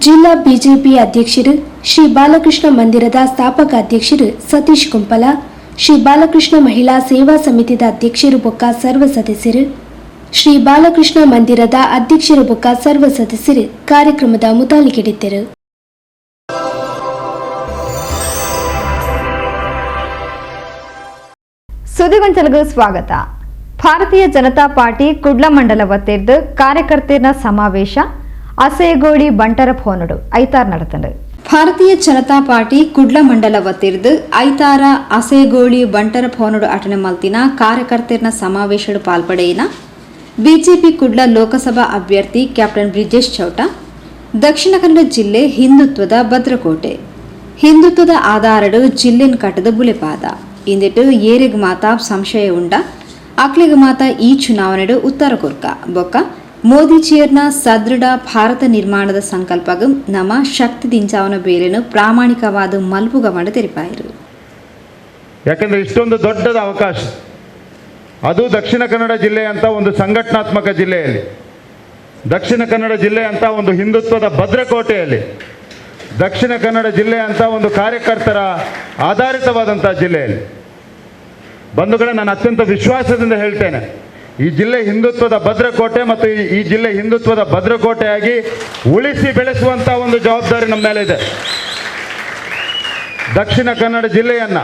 ಜಿಲ್ಲಾ ಬಿಜೆಪಿ ಅಧ್ಯಕ್ಷರು, ಶ್ರೀ ಬಾಲಕೃಷ್ಣ ಮಂದಿರದ ಸ್ಥಾಪಕ ಅಧ್ಯಕ್ಷರು ಸತೀಶ್ ಕುಂಪಲ, ಶ್ರೀ ಬಾಲಕೃಷ್ಣ ಮಹಿಳಾ ಸೇವಾ ಸಮಿತಿದ ಅಧ್ಯಕ್ಷರು ಬೊಕ್ಕ ಸರ್ವ ಸದಸ್ಯರು, ಶ್ರೀ ಬಾಲಕೃಷ್ಣ ಮಂದಿರದ ಅಧ್ಯಕ್ಷರು ಬೊಕ್ಕ ಸರ್ವ ಸದಸ್ಯರು ಕಾರ್ಯಕ್ರಮದ ಮುತಾಲಿಕೆಡಿದ್ದರು. ಸುದ್ದಿಗೊಂಚಲಗೂ ಸ್ವಾಗತ. ಭಾರತೀಯ ಜನತಾ ಪಾರ್ಟಿ ಕುಡ್ಲ ಮಂಡಲ ವತಿರ್ದು ಕಾರ್ಯಕರ್ತರ ಸಮಾವೇಶ ಅಸೇಗೋಡಿ ಬಂಟರ ಫೋನುಡು ಐತಾರ್ ನಡೆತಂಡು. ಭಾರತೀಯ ಜನತಾ ಪಾರ್ಟಿ ಕುಡ್ಲ ಮಂಡಲ ವತಿರ್ದು ಐತಾರ ಅಸೇಗೋಳಿ ಬಂಟರ ಫೋನುಡು ಅಟನೆ ಮಲ್ತಿನ ಕಾರ್ಯಕರ್ತರ ಸಮಾವೇಶಡು ಪಾಲ್ಪಡೆಯಿನ ಬಿಜೆಪಿ ಕುಡ್ಲ ಲೋಕಸಭಾ ಅಭ್ಯರ್ಥಿ ಕ್ಯಾಪ್ಟನ್ ಬ್ರಿಜೇಶ್ ಚೌಟ, ದಕ್ಷಿಣ ಕನ್ನಡ ಜಿಲ್ಲೆ ಹಿಂದುತ್ವದ ಭದ್ರಕೋಟೆ, ಹಿಂದುತ್ವದ ಆಧಾರಡು ಜಿಲ್ಲೆನ್ ಕಟ್ಟದ ಬುಲೆಪಾದ ಇಂದಿಟ್ಟು ಏರಿಗ್ ಮಾತಾ ಸಂಶಯ ಉಂಡ ಅಕ್ಲಿಗ ಮಾತಾ ಈ ಚುನಾವಣೆಡು ಉತ್ತರ ಕೊರ್ಕ ಬೊಕ್ಕ ಮೋದಿಜಿಯರ್ನ ಸದೃಢ ಭಾರತ ನಿರ್ಮಾಣದ ಸಂಕಲ್ಪಗೂ ನಮ್ಮ ಶಕ್ತಿ ದಿಂಚಾವನ ಬೇಲೆನು ಪ್ರಾಮಾಣಿಕವಾದ ಮಲ್ಪುಗ ಮಾಡಿ ತೆರಿಪಾಯಿರು. ಯಾಕಂದ್ರೆ ಇಷ್ಟೊಂದು ದೊಡ್ಡದ ಅವಕಾಶ, ಅದು ದಕ್ಷಿಣ ಕನ್ನಡ ಜಿಲ್ಲೆ ಅಂತ ಒಂದು ಸಂಘಟನಾತ್ಮಕ ಜಿಲ್ಲೆಯಲ್ಲಿ, ದಕ್ಷಿಣ ಕನ್ನಡ ಜಿಲ್ಲೆ ಅಂತ ಒಂದು ಹಿಂದುತ್ವದ ಭದ್ರಕೋಟೆಯಲ್ಲಿ, ದಕ್ಷಿಣ ಕನ್ನಡ ಜಿಲ್ಲೆ ಅಂತ ಒಂದು ಕಾರ್ಯಕರ್ತರ ಆಧಾರಿತವಾದಂಥ ಜಿಲ್ಲೆಯಲ್ಲಿ ಬಂಧುಗಳೇ, ನಾನು ಅತ್ಯಂತ ವಿಶ್ವಾಸದಿಂದ ಹೇಳ್ತೇನೆ, ಈ ಜಿಲ್ಲೆ ಹಿಂದುತ್ವದ ಭದ್ರಕೋಟೆ ಮತ್ತು ಈ ಜಿಲ್ಲೆ ಹಿಂದುತ್ವದ ಭದ್ರಕೋಟೆಯಾಗಿ ಉಳಿಸಿ ಬೆಳೆಸುವಂಥ ಒಂದು ಜವಾಬ್ದಾರಿ ನಮ್ಮ ಮೇಲೆ ಇದೆ. ದಕ್ಷಿಣ ಕನ್ನಡ ಜಿಲ್ಲೆಯನ್ನು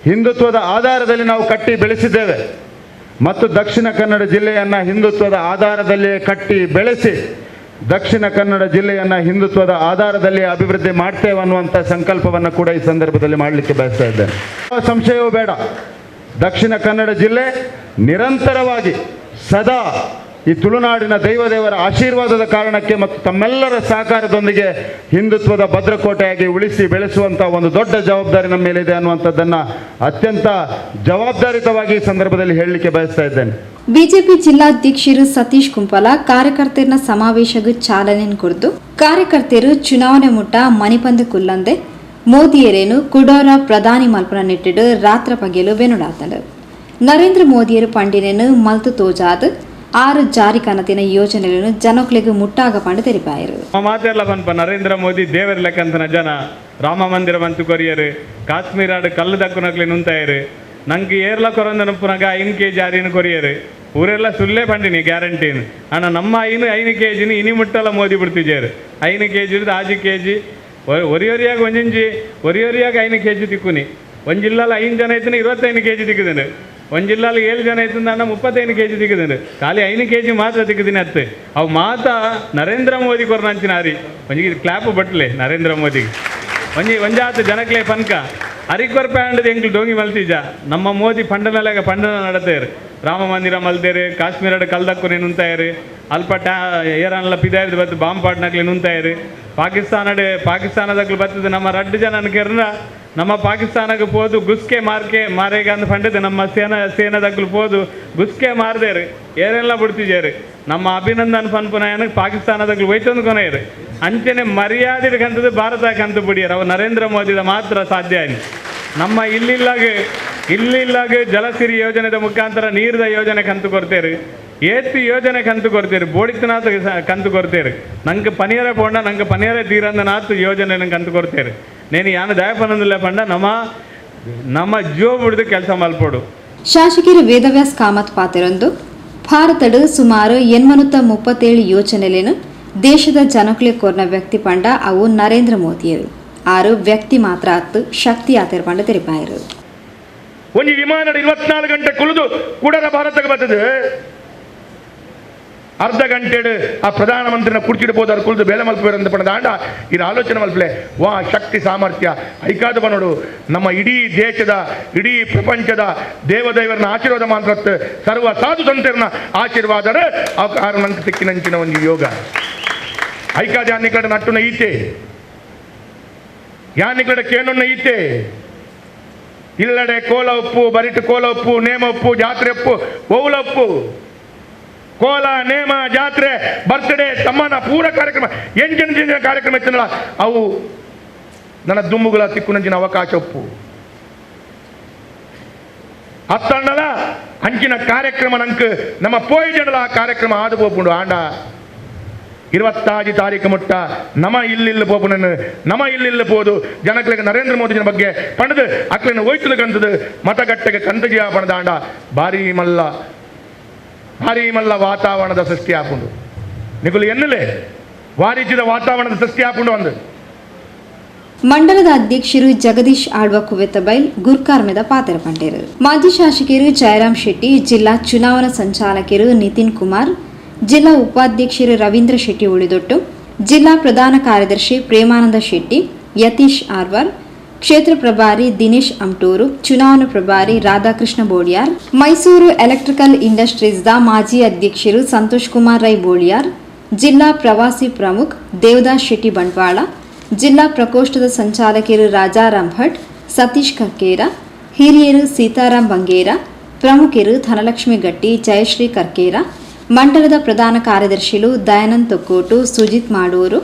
ಹಿಂದುತ್ವದ ಆಧಾರದಲ್ಲಿ ನಾವು ಕಟ್ಟಿ ಬೆಳೆಸಿದ್ದೇವೆ ಮತ್ತು ದಕ್ಷಿಣ ಕನ್ನಡ ಜಿಲ್ಲೆಯನ್ನು ಹಿಂದುತ್ವದ ಆಧಾರದಲ್ಲಿ ಕಟ್ಟಿ ಬೆಳೆಸಿ ದಕ್ಷಿಣ ಕನ್ನಡ ಜಿಲ್ಲೆಯನ್ನು ಹಿಂದುತ್ವದ ಆಧಾರದಲ್ಲಿ ಅಭಿವೃದ್ಧಿ ಮಾಡ್ತೇವೆ ಅನ್ನುವಂಥ ಸಂಕಲ್ಪವನ್ನು ಕೂಡ ಈ ಸಂದರ್ಭದಲ್ಲಿ ಮಾಡಲಿಕ್ಕೆ ಬಯಸ್ತಾ ಇದ್ದೇನೆ. ಸಂಶಯವೂ ಬೇಡ, ದಕ್ಷಿಣ ಕನ್ನಡ ಜಿಲ್ಲೆ ನಿರಂತರವಾಗಿ ಸದಾ ಈ ತುಳುನಾಡಿನ ದೈವದೇವರ ಆಶೀರ್ವಾದದ ಕಾರಣಕ್ಕೆ ಮತ್ತು ತಮ್ಮೆಲ್ಲರ ಸಹಕಾರದೊಂದಿಗೆ ಹಿಂದುತ್ವದ ಭದ್ರಕೋಟೆಯಾಗಿ ಉಳಿಸಿ ಬೆಳೆಸುವಂಥ ಒಂದು ದೊಡ್ಡ ಜವಾಬ್ದಾರಿ ನಮ್ಮ ಮೇಲಿದೆ ಅನ್ನುವಂಥದ್ದನ್ನು ಅತ್ಯಂತ ಜವಾಬ್ದಾರಿತವಾಗಿ ಈ ಸಂದರ್ಭದಲ್ಲಿ ಹೇಳಲಿಕ್ಕೆ ಬಯಸ್ತಾ ಇದ್ದೇನೆ. ಬಿಜೆಪಿ ಜಿಲ್ಲಾಧ್ಯಕ್ಷರು ಸತೀಶ್ ಕುಂಪಲ ಕಾರ್ಯಕರ್ತರ ಸಮಾವೇಶಗೂ ಚಾಲನೆ ಕೊಡ್ತು. ಕಾರ್ಯಕರ್ತರು ಚುನಾವಣೆ ಮುಟ್ಟ ಮಣಿಪಂದ ಕುಲ್ಲಂದೆ ಮೋದಿಯರೇನು ಕುಡೋರ ಪ್ರಧಾನಿ ಮಲ್ಪನ ನೆಟ್ಟಿಡು ರಾತ್ರ ಪಗೆಲು ಬೆನುಡಾತಂಡು. ನರೇಂದ್ರ ಮೋದಿಯರು ಪಂಡಿನೇನು ಮಲ್ತು ತೋಜಾದ 6 ಜಾರಿ ಕನತಿನ ಯೋಜನೆಗಳನ್ನು ಜನಕ್ಲೆಗೂ ಮುಟ್ಟಾಗ ಪಂಡು ತೆರಿಪಾಯರು. ಮಾತೆಲ್ಲ ಪನ್ಪ ನರೇಂದ್ರ ಮೋದಿ ದೇವರ ಲೆಕ್ಕಂತನ ಜನ ರಾಮ ಮಂದಿರ ಬಂತು ಕೊರಿಯರು, ಕಾಶ್ಮೀರಾಡು ಕಲ್ಲು ದಕ್ಕುನಕ್ಲೆ ನುಂತಾಯರು, ನಂಗೆ ಏರ್ಲ ಕೊರಂದನಪ್ಪನಾಗ 5 kg ಅರಿನ ಕೊರಿಯರು, ಊರೆಲ್ಲ ಸುಳ್ಳೇ ಪಂಡಿನಿ ಗ್ಯಾರಂಟೀನು ಅಣ್ಣ ನಮ್ಮ 5 kg ಇನಿ ಮುಟ್ಟಲ್ಲ ಮೋದಿ ಬಿಡ್ತಿದ್ದೇರು. 5 kg ಇಡ್ದು 6 kg ಒರಿಯೊರಿಯಾಗ ಒರಿಯೊರಿಯಾಗ 5 kg ತಿಕ್ಕುನಿ. ಒಂದು ಜಿಲ್ಲಾಲ 5 ಜನ ಐತನ 25 kg ತಿಕ್ಕಿದ್ದೇನೆ, ಒಂದು ಜಿಲ್ಲಾಲ 7 ಜನ ಐತಂದ ನಾನು 35 kg ತಿಕ್ಕಿದ್ದೇನೆ. ಖಾಲಿ 5 kg ಮಾತ್ರ ತಿಕ್ಕಿದ್ದೀನಿ ಅತ್ತೆ. ಅವು ಮಾತಾ ನರೇಂದ್ರ ಮೋದಿ ಕೊರ್ನಂಚಿನ ಹಾರಿ ಒಂಜಿಗೆ ಕ್ಲಾಪ್ ಬಟ್ಲೆ ನರೇಂದ್ರ ಮೋದಿಗೆ ಒಂಜಾತ ಜನಕ್ಲೆ ಪನ್ಕ ಅರಿಕೊರ್ ಪ್ಯಾಂಡದ ಎಂಕ್ಲು ಡೋಂಗಿ ಮಲ್ತಿಜ ನಮ್ಮ ಮೋದಿ ಪಂಡನಲಾಗ ಪಂಡನ ನಡತೇರು, ರಾಮ ಮಂದಿರ ಮಲ್ತೇರು, ಕಾಶ್ಮೀರಡ ಕಲ್ದಕ್ಕುನೆ ನುಂತಾಯರು, ಅಲ್ಪ ಏರನ್ಲ ಪಿದಾಯ್ದು ಬತ್ತು ಬಾಂಬ್ ಪಾಟ್ನಕ್ಲೆ ನುಂತಾಯರು, ಪಾಕಿಸ್ತಾನದಾಗ್ಲು ಬರ್ತದೆ ನಮ್ಮ 2 ಜನ ಕೆರ್ನ ನಮ್ಮ ಪಾಕಿಸ್ತಾನಕ್ಕೆ ಹೋದು ಗುಸ್ಕೆ ಮಾರೇಗ ಅಂತ ಪಂಡದ ನಮ್ಮ ಸೇನದಾಗ್ಲು ಹೋದು ಗುಸ್ಕೆ ಮಾರ್ದೇರು ಏರೆಲ್ಲ ಬಿಡ್ತಿದ್ದೇರು. ನಮ್ಮ ಅಭಿನಂದನ್ ಪನ್ಪುನಾಯನಕ್ಕೆ ಪಾಕಿಸ್ತಾನದಾಗ್ಲು ಹೋಯ್ತಂದು ಕೊನೆಯರು ಅಂಚನೆ ಮರ್ಯಾದೆ ಕಂತದ್ದು ಭಾರತ ಕಂತು ಬಿಡಿಯರು. ಅವು ನರೇಂದ್ರ ಮೋದಿದ ಮಾತ್ರ ಸಾಧ್ಯ ಆಯ್ತು. ನಮ್ಮ ಇಲ್ಲಿಲ್ಲಾಗ ಜಲಸಿರಿ ಯೋಜನೆದ ಮುಖಾಂತರ ನೀರಿದ ಯೋಜನೆ ಕಂತು ಕೊಡ್ತೇರು, ಏತಿ ಯೋಜನೆ ಕಂತು ಕೊಡ್ತೇರು, ಬೋಡಿತನಾಥ ಕಂತು ಕೊಡ್ತೇರು, ನಂಗೆ ಪನಿಯರ ಪೋಂಡ ನಂಗೆ ಪನಿಯರ ತೀರಂದನಾಥ ಯೋಜನೆ ನಂಗೆ ಕಂತು ಕೊಡ್ತೇರು. ನೇನು ಯಾನು ದಯಪನಂದಿಲ್ಲ ಪಂಡ ನಮ್ಮ ಜೀವ ಬಿಡ್ದು ಕೆಲಸ ಮಲ್ಪೋಡು. ಶಾಸಕರು ವೇದವ್ಯಾಸ್ ಕಾಮತ್ ಪಾತೆರೊಂದು ಭಾರತಡು ಸುಮಾರು 837 ಯೋಜನೆಲೇನು ದೇಶದ ಜನಕ್ಲೆ ಕೊರ್ನ ವ್ಯಕ್ತಿ ಪಂಡ ಅವು ನರೇಂದ್ರ ಮೋದಿಯರು 6 ವ್ಯಕ್ತಿ ಮಾತ್ರ ಹತ್ತು ಶಕ್ತಿ ಆತೇರ್ ಪಂಡ ತೆರಿಪಾಯರು. ಒಂದು ವಿಮಾನ 24 ಗಂಟೆ ಕುಳಿದು ಕೂಡ ಭಾರತಕ್ಕೆ ಬರ್ತದೆ. ಅರ್ಧ ಗಂಟೆ ಆ ಪ್ರಧಾನಮಂತ್ರಿನ ಕುರ್ಚಿಡ್ಬೋದು ಅವ್ರು ಕುಳಿದು ಬೇಲೆ ಮಲ್ಪೇರು ಅಂತ ಪಡೆದಾಂಡ ಇದು ಆಲೋಚನೆ ಮಲ್ಪಲೆ ವಾ ಶಕ್ತಿ ಸಾಮರ್ಥ್ಯ ಐಕಾದ ಬನೋಡು ನಮ್ಮ ಇಡೀ ದೇಶದ ಇಡೀ ಪ್ರಪಂಚದ ದೇವದೈವರನ್ನ ಆಶೀರ್ವಾದ ಮಾತ್ರ ಸರ್ವ ಸಾಧು ಸಂತರನ್ನ ಆಶೀರ್ವಾದರ ನಂಗೆ ಸಿಕ್ಕಿನಂಚಿನ ಒಂದು ಯೋಗ ಐಕಾದ ಯಾನಿಕಡ ನಟ್ಟುನ ಈಚೆ ಯಾನಿಕಡ ಕೇನೊನ್ನ ಈಚೆ ಇಲ್ಲಡೆ ಕೋಲ ಉಪ್ಪು ಬರಿಟು ಕೋಲ ಉಪ್ಪು ನೇಮ ಉಪ್ಪು ಜಾತ್ರೆ ಉಪ್ಪು ಓವುಲ ಉಪ್ಪು ಕೋಲ ನೇಮ ಜಾತ್ರೆ ಬರ್ತ್ಡೇ ಸಮ್ಮಾನ ಪೂರ ಕಾರ್ಯಕ್ರಮ ಎಂಚಿನ ಕಾರ್ಯಕ್ರಮ ಇತ್ತಲ್ಲ ಅವು ನನ್ನ ದುಮ್ಮುಗಳ ತಿಕ್ಕುನಂಚಿನ ಅವಕಾಶ ಉಪ್ಪು ಅತ್ತಣ್ಣದ ಅಂಚಿನ ಕಾರ್ಯಕ್ರಮ ನಂಗೆ ನಮ್ಮ ಪೋಯಿ ಜನಲ ಆ ಕಾರ್ಯಕ್ರಮ ಆದು ಹೋಗ್ಬಿಡು ಆಂಡ 25 ತಾರೀಕು ಮುಟ್ಟ ನಮ್ಮ ಇಲ್ಲಿ ಪೋಪುನನ್ನು ನಮ್ಮ ಇಲ್ಲಿ ಪೋದು ಜನಗಳಿಗೆ ನರೇಂದ್ರ ಮೋದಿನ ಬಗ್ಗೆ ಪಣದು ಅಕ್ಳನ್ನು ಒಯ್ತಲು ಕಂತದು ಮತಗಟ್ಟೆಗೆ ಕಂತಜಿಯ ಪಣದಾಂಡ ಭಾರಿ ಮಲ್ಲ ವಾತಾವರಣದ ಸೃಷ್ಟಿ ಹಾಕೊಂಡು ನಿಗುಲು ಎನ್ನಲೇ ವಾರಿಚಿದ ವಾತಾವರಣದ ಸೃಷ್ಟಿ ಹಾಕೊಂಡು ಒಂದು ಮಂಡಲದ ಅಧ್ಯಕ್ಷರು ಜಗದೀಶ್ ಆಳ್ವ ಕುವೆತಬೈಲ್ ಗುರ್ಕಾರ್ಮೆದ ಪಾತ್ರ ಪಂಡೇರು ಮಾಜಿ ಶಾಸಕರು ಜಯರಾಮ್ ಶೆಟ್ಟಿ ಜಿಲ್ಲಾ ಚುನಾವಣಾ ಸಂಚಾಲಕರು ನಿತಿನ್ ಕುಮಾರ್ ಜಿಲ್ಲಾ ಉಪಾಧ್ಯಕ್ಷರು ರವೀಂದ್ರ ಶೆಟ್ಟಿ ಉಳಿದೊಟ್ಟು ಜಿಲ್ಲಾ ಪ್ರಧಾನ ಕಾರ್ಯದರ್ಶಿ ಪ್ರೇಮಾನಂದ ಶೆಟ್ಟಿ ಯತೀಶ್ ಆರ್ವರ್ ಕ್ಷೇತ್ರ ಪ್ರಭಾರಿ ದಿನೇಶ್ ಅಮ್ಟೂರು ಚುನಾವಣಾ ಪ್ರಭಾರಿ ರಾಧಾಕೃಷ್ಣ ಬೋಳಿಯಾರ್ ಮೈಸೂರು ಎಲೆಕ್ಟ್ರಿಕಲ್ ಇಂಡಸ್ಟ್ರೀಸ್ದ ಮಾಜಿ ಅಧ್ಯಕ್ಷರು ಸಂತೋಷ್ ಕುಮಾರ್ ರೈ ಬೋಳಿಯಾರ್ ಜಿಲ್ಲಾ ಪ್ರವಾಸಿ ಪ್ರಮುಖ್ ದೇವದಾಸ್ ಶೆಟ್ಟಿ ಬಂಟ್ವಾಳ ಜಿಲ್ಲಾ ಪ್ರಕೋಷ್ಠದ ಸಂಚಾಲಕರು ರಾಜಾರಾಮ್ ಭಟ್ ಸತೀಶ್ ಕರ್ಕೇರ ಹಿರಿಯರು ಸೀತಾರಾಮ್ ಬಂಗೇರ ಪ್ರಮುಖರು ಧನಲಕ್ಷ್ಮಿ ಗಟ್ಟಿ ಜಯಶ್ರೀ ಕರ್ಕೇರ ಮಂಡಲದ ಪ್ರಧಾನ ಕಾರ್ಯದರ್ಶಿಗಳು ದಯಾನಂದ್ ತೊಕ್ಕೋಟು ಸುಜಿತ್ ಮಾಡೂರು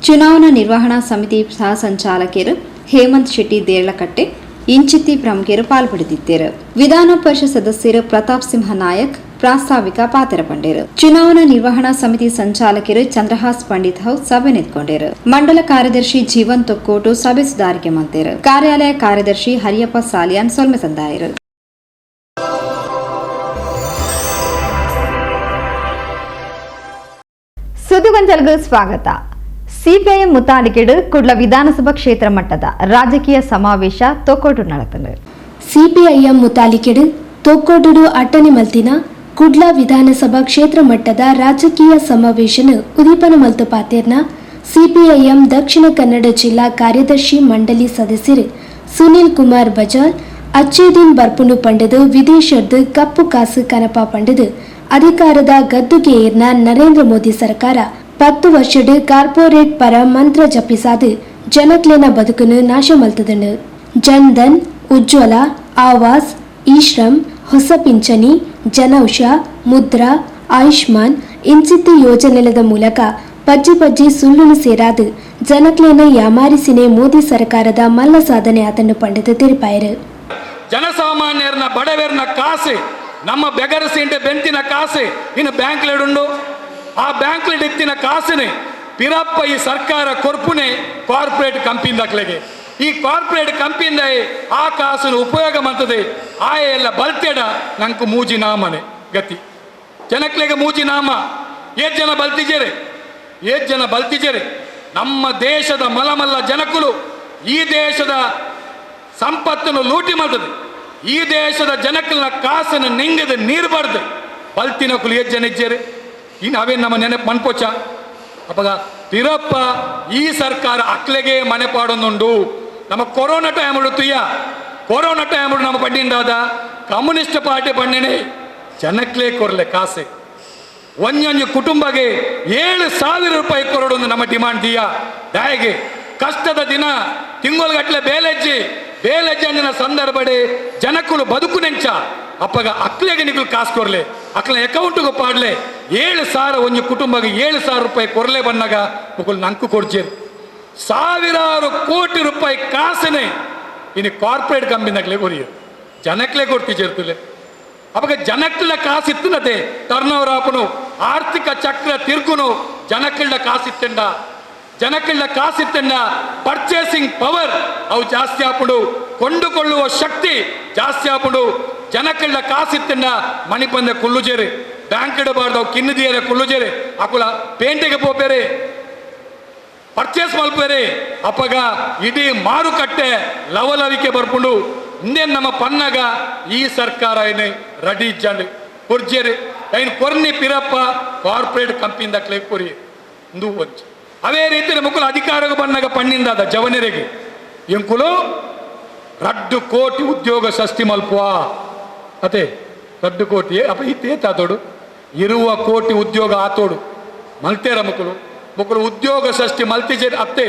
ಚುನಾವಣಾ ನಿರ್ವಹಣಾ ಸಮಿತಿ ಸಹ ಸಂಚಾಲಕರು ಹೇಮಂತ್ ಶೆಟ್ಟಿ ದೇರ್ಲಕಟ್ಟೆ ಇಂಚಿತ್ತಿ ಪ್ರಮುಖರು ಪಾಲ್ಪಡುತ್ತಿದ್ದರು ವಿಧಾನ ಪರಿಷತ್ ಸದಸ್ಯರು ಪ್ರತಾಪ್ ಸಿಂಹ ನಾಯಕ್ ಪ್ರಾಸ್ತಾವಿಕ ಪಾತ್ರ ಪಂಡೇರು ಚುನಾವಣಾ ನಿರ್ವಹಣಾ ಸಮಿತಿ ಸಂಚಾಲಕರು ಚಂದ್ರಹಾಸ್ ಪಂಡಿತ್ ಹೌ ಸಭೆ ನಿಂತ್ಕೊಂಡರು ಮಂಡಲ ಕಾರ್ಯದರ್ಶಿ ಜೀವನ್ ತೊಕ್ಕೋಟು ಸಭೆ ಸುಧಾರಿಕೆ ಮಾಡ್ತಾರೆ ಕಾರ್ಯಾಲಯ ಕಾರ್ಯದರ್ಶಿ ಹರಿಯಪ್ಪ ಸಾಲಿಯಾನ್ ಸೊಲ್ಮೆ ತಂದಾಯರು ಸುದ್ದಿಗೊಂಜಲ್ಗೆ ಸ್ವಾಗತ. ಸಿಪಿಐಎಂ ಮುತಾಲಿಕೆಡು ಕುಡ್ಲ ವಿಧಾನಸಭಾ ಕ್ಷೇತ್ರ ಮಟ್ಟದ ರಾಜಕೀಯ ಸಮಾವೇಶ ತೊಕ್ಕೋಟು ನಡೆತಲು ಸಿಪಿಐಎಂ ಮುತಾಲಿಕೆಡು ತೊಕ್ಕೋಟುಡು ಅಟ್ಟನೆ ಮಲ್ತಿನ ಕುಡ್ಲ ವಿಧಾನಸಭಾ ಕ್ಷೇತ್ರ ಮಟ್ಟದ ರಾಜಕೀಯ ಸಮಾವೇಶನ ಉದೀಪನ ಮಲ್ತು ಪಾತೇರ್ನ ಸಿಪಿಐಎಂ ದಕ್ಷಿಣ ಕನ್ನಡ ಜಿಲ್ಲಾ ಕಾರ್ಯದರ್ಶಿ ಮಂಡಳಿ ಸದಸ್ಯರು ಸುನಿಲ್ ಕುಮಾರ್ ಬಜಾಲ್ ಅಚ್ಚೇದೀನ್ ಬರ್ಪುನು ಪಂಡದು ವಿದೇಶದ್ದು ಕಪ್ಪು ಕಾಸು ಕನಪ ಪಂಡದು ಅಧಿಕಾರದ ಗದ್ದುಗೆ ಏರ್ನ ನರೇಂದ್ರ ಮೋದಿ ಸರ್ಕಾರ 10 ವರ್ಷದ ಕಾರ್ಪೊರೇಟ್ ಪರ ಮಂತ್ರ ಜಪಿಸಾದು ಜನಕ್ಲೆನ ಬದುಕನ್ನು ನಾಶ ಮಲ್ತದನು ಜನ್ಧನ್ ಉಜ್ವಲ ಆವಾಸ್ ಇಶ್ರಮ್ ಹೊಸ ಪಿಂಚಣಿ ಜನೌಷ ಮುದ್ರಾ ಆಯುಷ್ಮಾನ್ ಇನ್ಸಿತ್ತಿ ಯೋಜನೆಗಳ ಮೂಲಕ ಪಜ್ಜಿ ಸುಳ್ಳುನು ಸೇರಾದು ಜನಕ್ಲೆನ ಯಾಮಾರಿಸಿನೇ ಮೋದಿ ಸರ್ಕಾರದ ಮಲ್ಲ ಸಾಧನೆ ಅದನ್ನು ಪಂಡಿತ ತಿರುಪಾಯರು ಜನಸಾಮಾನ್ಯರನ್ನ ಬಡವರನ್ನ ಕಾಸು ನಮ್ಮ ಬೆಗರಸಿಂಡೆ ಬೆಂತಿನ ಕಾಸು ಇನ್ನು ಬ್ಯಾಂಕ್ಲೆಡುಂಡು ಆ ಬ್ಯಾಂಕ್ಲೆಡ್ ಎತ್ತಿನ ಕಾಸಿನ ಪಿರಪ್ಪ ಈ ಸರ್ಕಾರ ಕೊರ್ಪುನೆ ಕಾರ್ಪೊರೇಟ್ ಕಂಪನಿದಕ್ಲೆಗೆ ಈ ಕಾರ್ಪೊರೇಟ್ ಕಂಪನಿದ ಆ ಕಾಸನ್ನು ಉಪಯೋಗ ಮಾಡ್ತದೆ ಆ ಎಲ್ಲ ಬಲ್ತೆಡ ನಂಗೆ ಮೂಜಿ ನಾಮನೆ ಗತಿ ಜನಕ್ಲೆಗೆ ಮೂಜಿ ನಾಮ ಏತ್ ಜನ ಬಲ್ತಿಜರೆ ನಮ್ಮ ದೇಶದ ಮಲಮಲ್ಲ ಜನಕುಲು ಈ ದೇಶದ ಸಂಪತ್ತನ್ನು ಲೂಟಿ ಮಾಡ್ತದೆ ಈ ದೇಶದ ಜನಕಲ್ನ ಕಾಸನ್ನು ನಿಂಗದ ನೀರು ಬಡ್ದು ಬಲ್ತಿನ ಕುಲು ಏತ್ ಜನ ಇಜ್ಜೇರೆ ಇನ್ನು ಅವೇ ನಮ್ಮ ನೆನಪು ಮನ್ಪೋಚ ಅಪ್ಪಗ ಪಿರಪ್ಪ ಈ ಸರ್ಕಾರ ಅಕ್ಲೆಗೆ ಮನೆ ಪಾಡೊಂದುಂಡು ನಮ್ಮ ಕೊರೋನಾ ಟೈಮ್ ಉಡುತ್ತಯ್ಯ ಕೊರೋನಾ ಟೈಮ್ ನಮ್ಮ ಪಂಡಿಂದಾದ ಕಮ್ಯುನಿಸ್ಟ್ ಪಾರ್ಟಿ ಪಂಡಿನೇ ಜನಕ್ಲೇ ಕೊರ್ಲೆ ಕಾಸೆ ಒಂಜೊಂಜು ಕುಟುಂಬಗೆ 7,000 ರೂಪಾಯಿ ಕೊರಡೊಂದು ನಮ್ಮ ಡಿಮಾಂಡ್ ದಿಯ ದಯಗೆ ಕಷ್ಟದ ದಿನ ತಿಂಗಳಗಟ್ಲೆ ಬೇಲೆಜ್ಜಂದಿನ ಸಂದರ್ಭಡೆ ಜನಕ್ಕಳು ಬದುಕು ನೆಂಚ ಅಪ್ಪಗ ಅಕ್ಲೆಗೆ ನಿಗಳು ಕಾಸು ಕೊರ್ಲೆ ಅಕ್ಲ ಅಕೌಂಟ್ಗೂ ಪಾಡ್ಲೆ 7,000 ಒಂದು ಕುಟುಂಬಗೆ 7,000 ರೂಪಾಯಿ ಕೊರ್ಲೆ ಬಂದಾಗ ಮಕ್ಕಳು ನಂಕು ಕೊಡ್ಜೇರು 1,000 ಕೋಟಿ ರೂಪಾಯಿ ಕಾಸನೆ ಇನ್ನು ಕಾರ್ಪೊರೇಟ್ ಕಂಪನಿದಾಗಲೇ ಕೊರಿಯರು ಜನಕ್ಲೆ ಕೊಡ್ತಿಜೇರ್ತಲೆ ಅವಾಗ ಜನಕ್ಕಳ ಕಾಸಿತ್ತನದೆ ಟರ್ನ್ ಓವರ್ ಆಪನು ಆರ್ಥಿಕ ಚಕ್ರ ತಿರ್ಗುನು ಜನಕ್ಕಳ ಕಾಸಿತ್ತಂಡ ಪರ್ಚೇಸಿಂಗ್ ಪವರ್ ಅವು ಜಾಸ್ತಿ ಆಪುಡು ಕೊಂಡುಕೊಳ್ಳುವ ಶಕ್ತಿ ಜಾಸ್ತಿ ಆಪುಡು ಜನಕ್ಕಳ ಕಾಸಿತ್ತಂಡ ಮಣಿ ಬಂದ ಕುಲ್ಲುಜೇರೆ ಬ್ಯಾಂಕ್ ಇಡಬಾರ್ದು ಅವು ಕಿನ್ನದಿಯರೆ ಕುಲ್ಲುಜೇರೆ ಅಕುಲ ಪೇಂಟೆಗೆ ಪೋಪೇರೆ ಪರ್ಚೇಸ್ ಮಲ್ಪೇರೆ ಅಪ್ಪಗ ಇಡೀ ಮಾರುಕಟ್ಟೆ ಲವಲವಿಕೆ ಬರ್ಪುಂಡು ಇಂದೇನು ನಮ್ಮ ಪನ್ನಗ ಈ ಸರ್ಕಾರ ಏನು ರೆಡಿ ಜಂಡು ಕೊರ್ಜೇರಿ ಐನು ಕೊರ್ನಿ ಪಿರಪ್ಪ ಕಾರ್ಪೊರೇಟ್ ಕಂಪನಿಯಿಂದ ಕ್ಲೇಕ್ ಕೊರಿ ಇಂದು ಒಂಚು ಅವೇ ರೀತಿ ಮುಕ್ಕಲು ಅಧಿಕಾರಕ್ಕೆ ಬಂದಾಗ ಪಣ್ಣಿಂದಾದ ಜವನರಿಗೆ ಎಂಕುಲು 2 ಕೋಟಿ ಉದ್ಯೋಗ ಸೃಷ್ಟಿ ಮಲ್ಪುವ ಅದೇ 2 ಕೋಟಿ ಅಪ್ಪ ಇತ್ತೇತಾತೋಡು 20 ಕೋಟಿ ಉದ್ಯೋಗ ಆತೋಡು ಮಲ್ತೇರ ಮುಕ್ಕಳು ಉದ್ಯೋಗ ಸೃಷ್ಟಿ ಮಲ್ತಿಜೆ ಅತ್ತೆ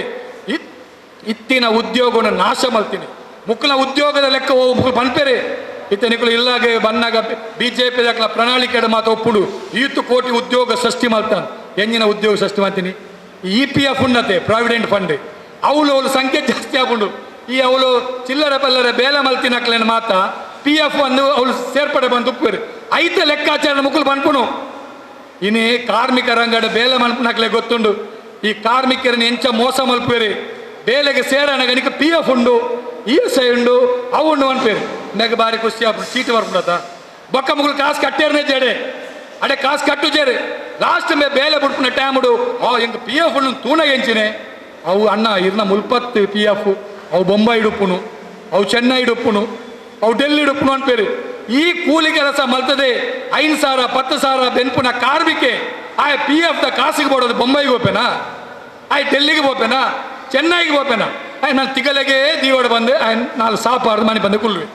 ಇತ್ತಿನ ಉದ್ಯೋಗವನ್ನು ನಾಶ ಮಲ್ತೀನಿ ಮುಕ್ಕಲ ಉದ್ಯೋಗದ ಲೆಕ್ಕ ಹೋಗಿ ಬನ್ಪೇರೆ ಇತ್ತನಿಕಲು ಇಲ್ಲಾಗೆ ಬನ್ನಾಗ BJP ದಾಖಲ ಪ್ರಣಾಳಿಕೆ ಮಾತು ಒಪ್ಪುಡು 20 ಕೋಟಿ ಉದ್ಯೋಗ ಸೃಷ್ಟಿ ಮಾಡ್ತಾನೆ ಎಂಜಿನ ಉದ್ಯೋಗ ಸೃಷ್ಟಿ ಮಾಡ್ತೀನಿ EPF ಉನ್ನತೆ ಪ್ರಾವಿಡೆಂಟ್ ಫಂಡ್ ಅವಳು ಸಂಖ್ಯೆ ಜಾಸ್ತಿ ಆಗ್ಬಿಡು ಈ ಅವಳು ಚಿಲ್ಲರೆ ಪಲ್ಲರೆ ಬೇಲ ಮಲ್ತಿನಕ್ಲೇನು ಮಾತ PF ಅನ್ನು ಅವಳು ಸೇರ್ಪಡೆ ಬಂದು ಉಪ್ಪೇರು ಐತ ಲೆಕ್ಕಾಚಾರ ಮುಕ್ಕಲು ಬಂದ್ಪುಣು ಇನ್ನೇ ಕಾರ್ಮಿಕ ರಂಗಡ ಬೇಲೆ ಮಲ್ಪನಕ್ಲೆ ಗೊತ್ತುಂಡು ಈ ಕಾರ್ಮಿಕರನ್ನು ಎಂಚ ಮೋಸ ಮಲ್ಪೇರಿ ಬೇಲೆಗೆ ಸೇರಣ ನಿಕ PF ಉಂಡು ESI ಉಂಡು ಅವು ಉಂಡು ಅನ್ಪೇರು ನೆಗ ಬಾರಿ ಖುಷಿ ಆಗ್ಬಿಡು ಚೀಟಿ ಬರ್ಬಿಡತ್ತ ಬೊಕ್ಕ ಮುಗುಲು ಕಾಸು ಕಟ್ಟೇರನೇ ಜೇಡೆ ಅಡೆ ಕಾಸು ಕಟ್ಟು ಜೇರೆ ಲಾಸ್ಟ್ ಮೇ ಬೇಲೆ ಬಿಡ್ಪುನ ಟೈಮುಡು ಎಂಗ PF ಉಂಡು ತೂಣ ಎಂಚಿನೆ ಅವು ಅಣ್ಣ ಇರ್ನ ಮುಲ್ಪತ್ತು PF ಅವು ಬೊಂಬೈ ಇಡುಪ್ಪುನು ಅವು ಚೆನ್ನೈ ಇಡುಪ್ಪುನು ಅವು ಡೆಲ್ಲಿ ಇಡುಪ್ಪುನು ಅನ್ಪೇರಿ ಈ ಕೂಲಿ ಕೆಲಸ ಮಲ್ತದೆ 5,000 10,000 ಬೆನ್ಪುನ ಕಾರ್ಮಿಕೆ ಆಯ್ PF ದ ಕಾಸಿಗೆ ಬೋಡೋದು ಬೊಂಬೈಗೆ ಹೋಗ್ಪೇನಾ ಆಯ್ ಡೆಲ್ಲಿಗೆ ಹೋಗ್ಪೇನಾ ಚೆನ್ನೈಗೆ ಹೋಗ್ಪೇನಾ ಆಯ್ ನಾನು ತಿಗಲೆಗೆ ದೀವಡ ಬಂದೆ ಆಯ್ 4 ಸಾಪಾರ್ದು ಮನೆ ಬಂದು ಕುಲ್ವಿ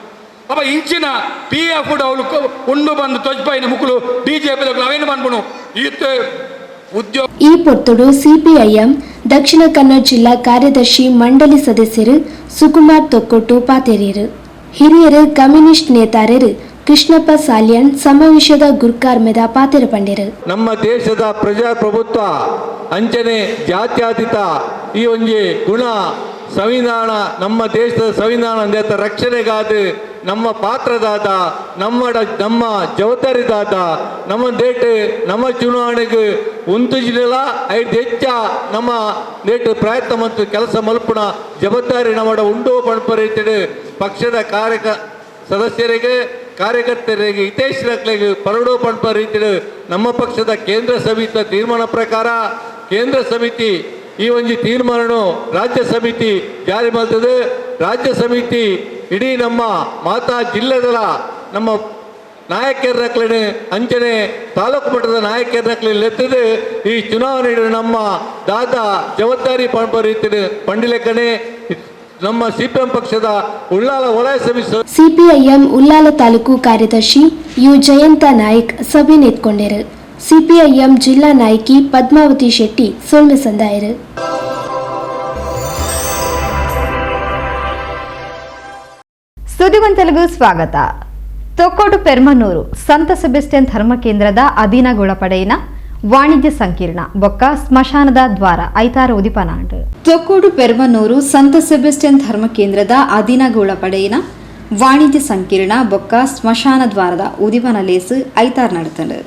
ಅಪ್ಪ ಇಂಚಿನ PF ಅವಳು ಉಂಡು ಬಂದು ತೊಜ್ಪಾಯಿನ ಮುಕ್ಕಳು BJP ಅವೇನು ಬಂದ್ಬಿಡು ಇತ್ತು ಉದ್ಯೋಗ. ಈ ಪೊತ್ತುಡು CPIM ದಕ್ಷಿಣ ಕನ್ನಡ ಜಿಲ್ಲಾ ಕಾರ್ಯದರ್ಶಿ ಮಂಡಳಿ ಸದಸ್ಯರು ಸುಕುಮಾರ್ ತೊಕ್ಕೊಟ್ಟು ಪಾತೆರಿಯರು ಹಿರಿಯರು ಕಮ್ಯುನಿಸ್ಟ್ ನೇತಾರರು ಕೃಷ್ಣಪ್ಪ ಸಾಲ್ಯನ್ ಸಮಾವೇಶದ ಗುರ್ಕಾರ್ ಮೆದ ಪಾತೆರ ಪಂಡಿರು. ನಮ್ಮ ದೇಶದ ಪ್ರಜಾಪ್ರಭುತ್ವ ಅಂಚನೆ ಜಾತ್ಯತೀತ ಈ ಒಂಜಿ ಗುಣ ಸಂವಿಧಾನ ನಮ್ಮ ದೇಶದ ಸಂವಿಧಾನ ರಕ್ಷಣೆಗಾದ ನಮ್ಮ ಪಾತ್ರದಾದ ನಮ್ಮ ಜವಾಬ್ದಾರಿದಾದ ನಮ್ಮ ದೇಟ್ ನಮ್ಮ ಚುನಾವಣೆಗೆ ಉಂತುಜಿಲ್ಲ ಐದು ಹೆಚ್ಚ ನಮ್ಮ ದೇಟ್ ಪ್ರಯತ್ನ ಮತ್ತು ಕೆಲಸ ಮಲ್ಪುಣ ಜವಾಬ್ದಾರಿ ನಮ್ಮ ಉಂಡು ಪಣಪರಿತಿಡು ಪಕ್ಷದ ಸದಸ್ಯರಿಗೆ ಕಾರ್ಯಕರ್ತರಿಗೆ ಹಿತೈಷಿಗಳಿಗೆ ಪರಡು ಪಣಪರಿತಿಡು ನಮ್ಮ ಪಕ್ಷದ ಕೇಂದ್ರ ಸಮಿತಿ ತೀರ್ಮಾನ ಪ್ರಕಾರ ಕೇಂದ್ರ ಸಮಿತಿ ಈ ಒಂದು ತೀರ್ಮಾನ ರಾಜ್ಯ ಸಮಿತಿ ಜಾರಿ ಮಾಡ್ತದೆ. ರಾಜ್ಯ ಸಮಿತಿ ಇಡೀ ನಮ್ಮ ಮಾತಾ ಜಿಲ್ಲೆದ ನಮ್ಮ ನಾಯಕರಕ್ಲೆ ಅಂಚನೆ ತಾಲೂಕು ಮಟ್ಟದ ನಾಯಕರಕ್ಲೆತ್ತದೆ ಈ ಚುನಾವಣೆ ನಮ್ಮ ದಾದ ಜವಾಬ್ದಾರಿ ಪಂಪರೀತಿನ ಪಂಡಿಲೆಕ್ಕನೆ ನಮ್ಮ CPM ಪಕ್ಷದ ಉಳ್ಳಾಲ ವಲಯ ಸಮಿತಿ CPIM ಉಳ್ಳಾಲ ತಾಲೂಕು ಕಾರ್ಯದರ್ಶಿ ಯು ಜಯಂತ ನಾಯಕ್ ಸಭೆ ನೆತ್ಕೊಂಡರು. CPIM ಜಿಲ್ಲಾ ನಾಯಕಿ ಪದ್ಮಾವತಿ ಶೆಟ್ಟಿ ಸೊಳ್ಮೆ ಸಂದಾಯರು. ಸುದ್ದಿಗೊಂಚಲಿಗೂ ಸ್ವಾಗತ. ತೊಕ್ಕೋಟು ಪೆರ್ಮನೂರು ಸಂತ ಸೆಬೆಸ್ಟಿಯನ್ ಧರ್ಮ ಕೇಂದ್ರದ ಅಧೀನಗೊಳಪಡೆಯಿನ ವಾಣಿಜ್ಯ ಸಂಕೀರ್ಣ ಬೊಕ್ಕ ಸ್ಮಶಾನದ ದ್ವಾರ ಐತಾರ ಉದಿಪನಾಂಡು. ತೊಕ್ಕೋಡು ಪೆರ್ಮನೂರು ಸಂತ ಸೆಬೆಸ್ಟಿಯನ್ ಧರ್ಮ ಕೇಂದ್ರದ ಅಧೀನಗೊಳಪಡೆಯಿನ ವಾಣಿಜ್ಯ ಸಂಕೀರ್ಣ ಬೊಕ್ಕ ಸ್ಮಶಾನ ದ್ವಾರದ ಉದಿಪನ ಲೇಸು ಐತಾರ ನಡೆತಂಡು.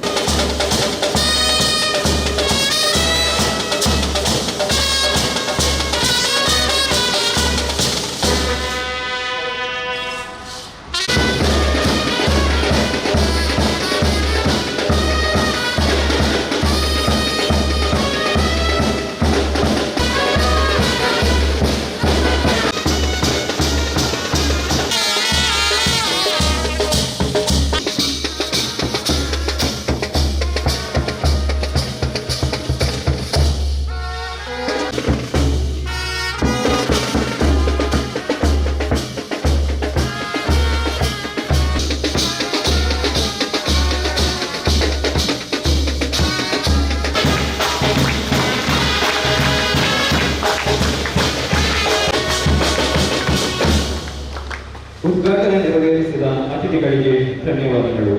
ಉದ್ಘಾಟನೆ ನೆರವೇರಿಸಿದ ಅತಿಥಿಗಳಿಗೆ ಧನ್ಯವಾದಗಳು.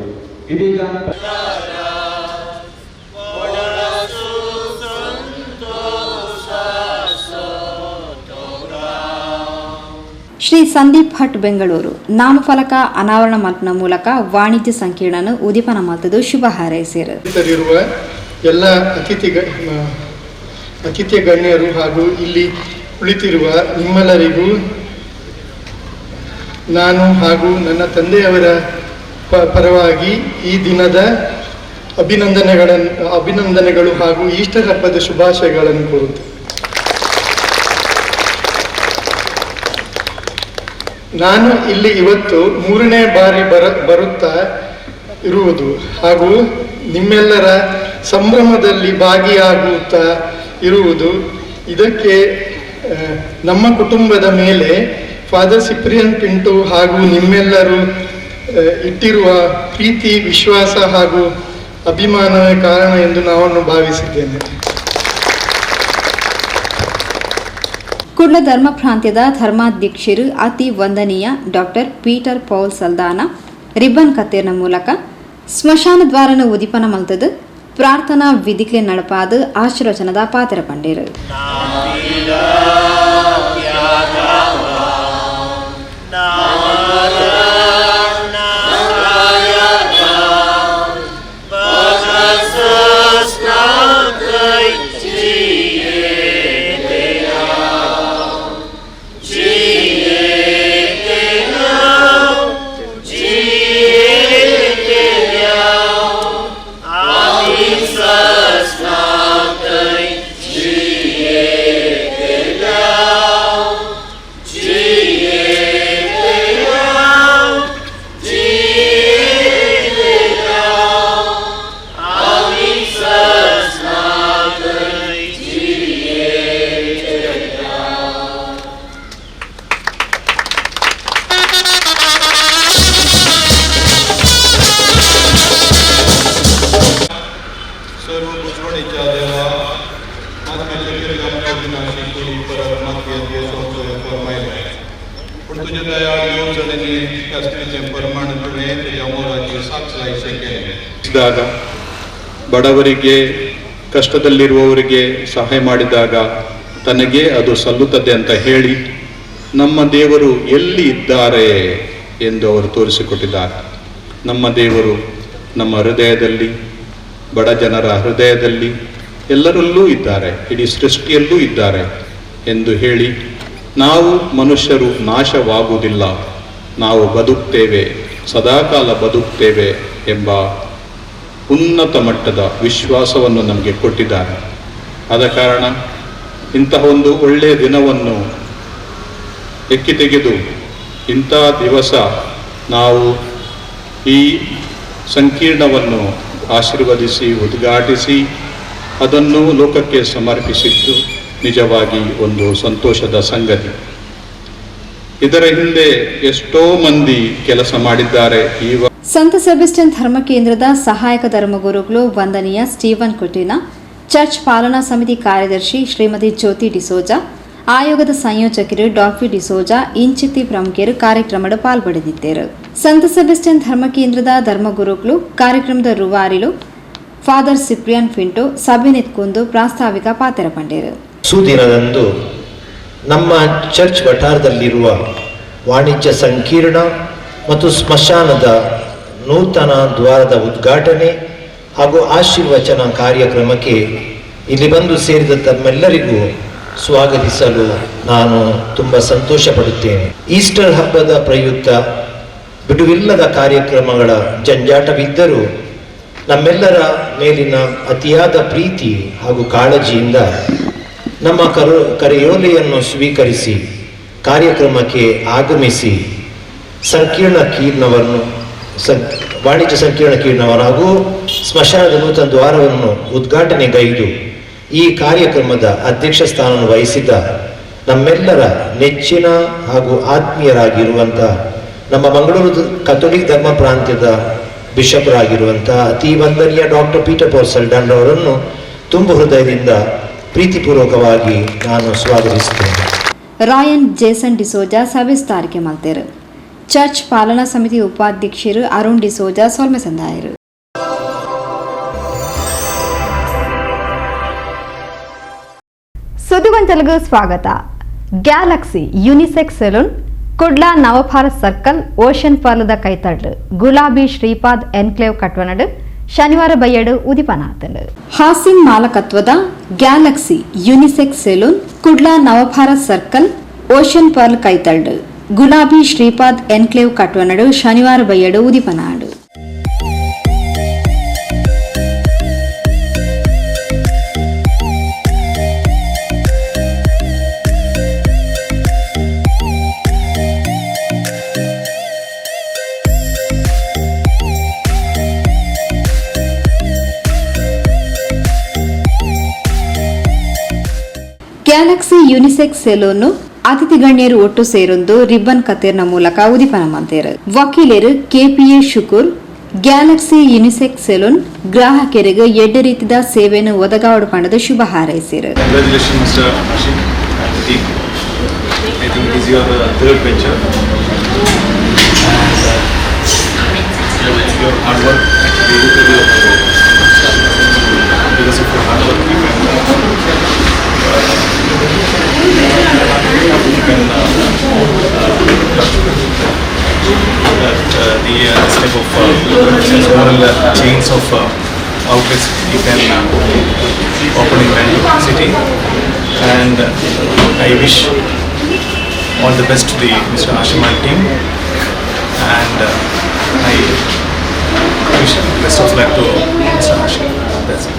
ಇದೀಗ ಶ್ರೀ ಸಂದೀಪ್ ಭಟ್ ಬೆಂಗಳೂರು ನಾಮಫಲಕ ಅನಾವರಣ ಮಲ್ಪನ ಮೂಲಕ ವಾಣಿಜ್ಯ ಸಂಕೀರ್ಣನು ಉದಿಪನ ಮಲ್ತದು ಶುಭ ಹಾರೈಸಿರು. ಎಲ್ಲ ಅತಿಥ್ಯ ಗಣ್ಯರು ಹಾಗೂ ಇಲ್ಲಿ ಕುಳಿತಿರುವ ನಿಮ್ಮೆಲ್ಲರಿಗೂ ನಾನು ಹಾಗೂ ನನ್ನ ತಂದೆಯವರ ಪರವಾಗಿ ಈ ದಿನದ ಅಭಿನಂದನೆಗಳು ಹಾಗೂ ಈಸ್ಟರ್ ಹಬ್ಬದ ಶುಭಾಶಯಗಳನ್ನು ಕೋರುತ್ತೇನೆ. ನಾನು ಇಲ್ಲಿ ಇವತ್ತು 3ನೇ ಬಾರಿ ಬರುತ್ತಾ ಇರುವುದು ಹಾಗೂ ನಿಮ್ಮೆಲ್ಲರ ಸಂಭ್ರಮದಲ್ಲಿ ಭಾಗಿಯಾಗುತ್ತಾ ಇರುವುದು. ಇದಕ್ಕೆ ನಮ್ಮ ಕುಟುಂಬದ ಮೇಲೆ ಫಾದರ್ ಸಿಪ್ರಿಯನ್ ಪಿಂಟು ಹಾಗೂ ನಿಮ್ಮೆಲ್ಲರೂ ಇಟ್ಟಿರುವ ಪ್ರೀತಿ, ವಿಶ್ವಾಸ ಹಾಗೂ ಅಭಿಮಾನವೇ ಕಾರಣ ಎಂದು ನಾನು ಭಾವಿಸಿದ್ದೇನೆ. ಕುಡ್ಲ ಧರ್ಮ ಪ್ರಾಂತ್ಯದ ಧರ್ಮಾಧ್ಯಕ್ಷರು ಅತಿ ವಂದನೀಯ ಡಾಕ್ಟರ್ ಪೀಟರ್ ಪೌಲ್ ಸಲ್ದಾನ ರಿಬ್ಬನ್ ಕತ್ತೇರ್ನ ಮೂಲಕ ಸ್ಮಶಾನ ದ್ವಾರನ ಉದಿಪನ ಮಲ್ತದು ಪ್ರಾರ್ಥನಾ ವಿಧಿಕ್ಲೆ ನಡಪಾದ ಆಶೀರ್ವಚನದ ಪಾತ್ರ ಪಂಡೇರು. ಬಡವರಿಗೆ, ಕಷ್ಟದಲ್ಲಿರುವವರಿಗೆ ಸಹಾಯ ಮಾಡಿದಾಗ ತನಗೆ ಅದು ಸಲ್ಲುತ್ತದೆ ಅಂತ ಹೇಳಿ ನಮ್ಮ ದೇವರು ಎಲ್ಲಿ ಇದ್ದಾರೆ ಎಂದು ಅವರು ತೋರಿಸಿಕೊಟ್ಟಿದ್ದಾರೆ. ನಮ್ಮ ದೇವರು ನಮ್ಮ ಹೃದಯದಲ್ಲಿ, ಬಡ ಜನರ ಹೃದಯದಲ್ಲಿ, ಎಲ್ಲರಲ್ಲೂ ಇದ್ದಾರೆ, ಇಡೀ ಸೃಷ್ಟಿಯಲ್ಲೂ ಇದ್ದಾರೆ ಎಂದು ಹೇಳಿ ನಾವು ಮನುಷ್ಯರು ನಾಶವಾಗುವುದಿಲ್ಲ, ನಾವು ಬದುಕ್ತೇವೆ, ಸದಾಕಾಲ ಬದುಕ್ತೇವೆ ಎಂಬ ಉನ್ನತ ಮಟ್ಟದ ವಿಶ್ವಾಸವನ್ನು ನಮಗೆ ಕೊಟ್ಟಿದ್ದಾರೆ. ಆದ ಕಾರಣ ಇಂತಹ ಒಂದು ಒಳ್ಳೆಯ ದಿನವನ್ನು ಎಕ್ಕಿ ತೆಗೆದು ಇಂಥ ದಿವಸ ನಾವು ಈ ಸಂಕೀರ್ಣವನ್ನು ಆಶೀರ್ವದಿಸಿ ಉದ್ಘಾಟಿಸಿ ಅದನ್ನು ಲೋಕಕ್ಕೆ ಸಮರ್ಪಿಸಿದ್ದು ನಿಜವಾಗಿ ಒಂದು ಸಂತೋಷದ ಸಂಗತಿ. ಇದರ ಹಿಂದೆ ಎಷ್ಟೋ ಮಂದಿ ಕೆಲಸ ಮಾಡಿದ್ದಾರೆ. ಸಂತ ಸೆಬೆಸ್ಟಿಯನ್ ಧರ್ಮ ಕೇಂದ್ರದ ಸಹಾಯಕ ಧರ್ಮಗುರುಗಳು ವಂದನೀಯ ಸ್ಟೀವನ್ ಕುಟಿನ, ಚರ್ಚ್ ಪಾಲನಾ ಸಮಿತಿ ಕಾರ್ಯದರ್ಶಿ ಶ್ರೀಮತಿ ಜ್ಯೋತಿ ಡಿಸೋಜಾ, ಆಯೋಗದ ಸಂಯೋಜಕರು ಡಾಕ್ಟರ್ ಡಿಸೋಜಾ ಇಂಚಿತಿ ಪ್ರಮುಖರು ಕಾರ್ಯಕ್ರಮದ ಪಾಲ್ಪಡೆದಿದ್ದರು. ಸಂತ ಸೆಬೆಸ್ಟಿಯನ್ ಧರ್ಮ ಕೇಂದ್ರದ ಧರ್ಮಗುರುಗಳು ಕಾರ್ಯಕ್ರಮದ ರೂವಾರಿಲು ಫಾದರ್ ಸಿಪ್ರಿಯನ್ ಪಿಂಟು ಸಭೆನೆತ್ಕೊಂಡು ಪ್ರಾಸ್ತಾವಿಕ ಪಾತ್ರ ಪಂಡೇರು. ಸುದಿನದಂದು ನಮ್ಮ ಚರ್ಚ್ ವಠಾರದಲ್ಲಿರುವ ವಾಣಿಜ್ಯ ಸಂಕೀರ್ಣ ಮತ್ತು ಸ್ಮಶಾನದ ನೂತನ ದ್ವಾರದ ಉದ್ಘಾಟನೆ ಹಾಗೂ ಆಶೀರ್ವಚನ ಕಾರ್ಯಕ್ರಮಕ್ಕೆ ಇಲ್ಲಿ ಬಂದು ಸೇರಿದ ತಮ್ಮೆಲ್ಲರಿಗೂ ಸ್ವಾಗತಿಸಲು ನಾನು ತುಂಬ ಸಂತೋಷ ಪಡುತ್ತೇನೆ. ಈಸ್ಟರ್ ಹಬ್ಬದ ಪ್ರಯುಕ್ತ ಬಿಡುವಿಲ್ಲದ ಕಾರ್ಯಕ್ರಮಗಳ ಜಂಜಾಟವಿದ್ದರೂ ನಮ್ಮೆಲ್ಲರ ಮೇಲಿನ ಅತಿಯಾದ ಪ್ರೀತಿ ಹಾಗೂ ಕಾಳಜಿಯಿಂದ ನಮ್ಮ ಕರೆಯೋಲೆಯನ್ನು ಸ್ವೀಕರಿಸಿ ಕಾರ್ಯಕ್ರಮಕ್ಕೆ ಆಗಮಿಸಿ ವಾಣಿಜ್ಯ ಸಂಕೀರ್ಣ ಕೀರ್ಣವನ್ನು ಹಾಗೂ ಸ್ಮಶಾನದ ನೂತನ ದ್ವಾರವನ್ನು ಉದ್ಘಾಟನೆಗೈದು ಈ ಕಾರ್ಯಕ್ರಮದ ಅಧ್ಯಕ್ಷ ಸ್ಥಾನವನ್ನು ವಹಿಸಿದ ನಮ್ಮೆಲ್ಲರ ನೆಚ್ಚಿನ ಹಾಗೂ ಆತ್ಮೀಯರಾಗಿರುವಂಥ ನಮ್ಮ ಮಂಗಳೂರು ಕಥೋಲಿಕ್ ಧರ್ಮ ಪ್ರಾಂತ್ಯದ ಬಿಷಪ್ರಾಗಿರುವಂಥ ಅತಿ ವಂದನೀಯ ಡಾಕ್ಟರ್ ಪೀಟರ್ ಪೌಲ್ ಸಲ್ದಾನ್ ಅವರನ್ನು ತುಂಬು ಹೃದಯದಿಂದ ಪ್ರೀತಿಪೂರ್ವಕವಾಗಿ ನಾನು ಸ್ವಾಗತಿಸುತ್ತೇನೆ. ರಾಯನ್ ಜೇಸನ್ ಡಿಸೋಜಾ ಸಭೆ ಸ್ಥಾರಿಕೆ ಮಾಡ್ತಾರೆ. ಚರ್ಚ್ ಪಾಲನಾ ಸಮಿತಿ ಉಪಾಧ್ಯಕ್ಷರು ಅರುಣ್ ಡಿಸೋಜಾ ಸೊಲ್ಮೆ ಸಂದಾಯರು. ಸುದ್ದಿಗೊಂಚಲಿಗೆ ಸ್ವಾಗತ. Galaxy unisex salon, Kudla Navbharat circle, ocean ಪಾಲದ ಕೈತಡ್ಲು, ಗುಲಾಬಿ ಶ್ರೀಪಾದ್ ಎನ್ಕ್ಲೇವ್ ಕಟ್ವನಡು ಶನಿವಾರ ಬಯ್ಯಡು ಉದಿಪನಾತಂಡು. ಹಾಸಿನ್ ಮಾಲಕತ್ವದ galaxy unisex salon, Kudla Navbharat circle, ocean pearl ಕೈತಡ್ಲು, ಗುಲಾಬಿ ಶ್ರೀಪಾದ್ ಎನ್ಕ್ಲೇವ್ ಕಟ್ವನಡು ಶನಿವಾರ ಬಯ್ಯಡು ಉದಿಪನಾಡು. ಗ್ಯಾಲಕ್ಸಿ ಯುನಿಸೆಕ್ಸ್ ಸೆಲೂನ್ ಅತಿಥಿ ಗಣ್ಯರು ಒಟ್ಟು ಸೇರೊಂದು ರಿಬ್ಬನ್ ಕತ್ತೇರ್ನ ಮೂಲಕ ಉದಿಪನ ಮಂತೇರು. ವಕೀಲರು kPa Shukoor Galaxy unisex salon ಗ್ರಾಹಕರಿಗೆ ಎಡ್ಡೆ ರೀತಿಯ ಸೇವೆಯನ್ನು ಒದಗಾವಡು ಪಂಡದ ಶುಭ ಹಾರೈಸಿರು. This type of several chains of outlets you can open in Bangalore city, and I wish all the best to the Mr. Ashiman team, and I wish best of luck to Mr. Ashiman. That's it.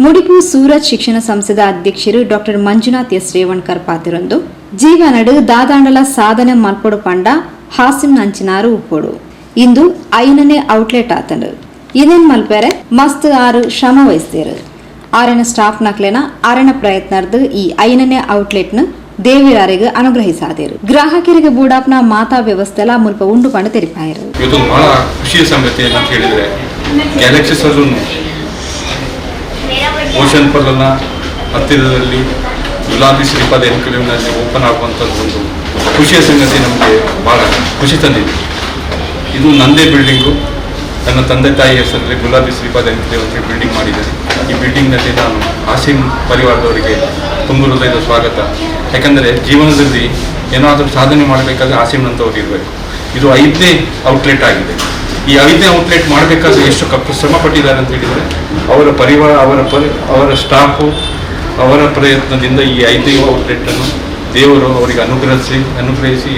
ಮುಡಿಪು ಸೂರಜ್ ಶಿಕ್ಷಣ ಸಂಸ್ಥೆದ ಅಧ್ಯಕ್ಷರು doctor Manjunath S Revankar ಪಾತಿರೊಂದು ಜೀವನಡು ದಾದಾಂಡಲ ಸಾಧನೆ ಮಲ್ಪೊಡು ಪಂಡ ಹಾಸಿಂ ನಂಚಿನಾರು ಉಪ್ಪೊಡು ಇಂದು 5ನೇ outlet ಆತಂಡು ಇದೇನ್ ಮಲ್ಪೆರೆ ಮಸ್ತ್ ಆರು ಶ್ರಮ ವಹಿಸ್ತೀರು. ಆರನ ಸ್ಟಾಫ್ ನಕ್ಲೆನ ಆರನ ಪ್ರಯತ್ನರ್ದು ಈ 5ನೇ ಔಟ್ಲೆಟ್ ನ ದೇವಿರಾರಿಗೆ ಅನುಗ್ರಹಿಸಾದೇರು. ಗ್ರಾಹಕರಿಗೆ ಬೂಡಾಪ್ನ ಮಾತಾ ವ್ಯವಸ್ಥೆಲ ಮುಲ್ಪ ಉಂಡು ಪಂಡು ತೆರಿಪಾಯರು. ಇವತ್ತು ಬಹಳ ಖುಷಿಯ ಸಂಗತಿ ಅಂತ ಹೇಳಿದ್ರೆ ಗ್ಯಾಲಕ್ಸಿ ಸಲೂನ್ ಓಷನ್ ಪರ್ಲನ ಹತ್ತಿರದಲ್ಲಿ ಗುಲಾಬಿ ಶ್ರೀಪಾದ ಎನ್ಕಲೇವ್ನಲ್ಲಿ ಓಪನ್ ಆಗುವಂಥದ್ದು ಒಂದು ಖುಷಿಯ ಸಂಗತಿ ನಮಗೆ ಭಾಳ ಖುಷಿ ತಂದಿದೆ. ಇದು ನಂದೇ ಬಿಲ್ಡಿಂಗು, ನನ್ನ ತಂದೆ ತಾಯಿ ಹೆಸರಲ್ಲಿ ಗುಲಾಬಿ ಶ್ರೀಪಾದ ಎನ್ಕಲೇವ್ ಅಂತ ಬಿಲ್ಡಿಂಗ್ ಮಾಡಿದ್ದಾರೆ. ಈ ಬಿಲ್ಡಿಂಗ್ನಲ್ಲಿ ನಾನು ಆಸಿಂ ಪರಿವಾರದವರಿಗೆ ತುಂಬ ಹೃದಯದ ಸ್ವಾಗತ. ಯಾಕಂದರೆ ಜೀವನದಲ್ಲಿ ಏನಾದರೂ ಸಾಧನೆ ಮಾಡಬೇಕಾದ್ರೆ ಆಸಿಮ್ನಂತವ್ರು ಇರಬೇಕು. ಇದು 5ನೇ ಔಟ್ಲೆಟ್ ಆಗಿದೆ. ಈ 5ನೇ ಔಟ್ಲೆಟ್ ಮಾಡಬೇಕಾದ್ರೆ ಎಷ್ಟು ಶ್ರಮ ಪಟ್ಟಿದ್ದಾರೆ ಅಂತ ಹೇಳಿದರೆ ಅವರ ಪರಿವಾರ, ಅವರ ಸ್ಟಾಫು, ಅವರ ಪ್ರಯತ್ನದಿಂದ ಈ 5ನೇ ಔಟ್ಲೆಟನ್ನು ದೇವರು ಅವರಿಗೆ ಅನುಗ್ರಹಿಸಿ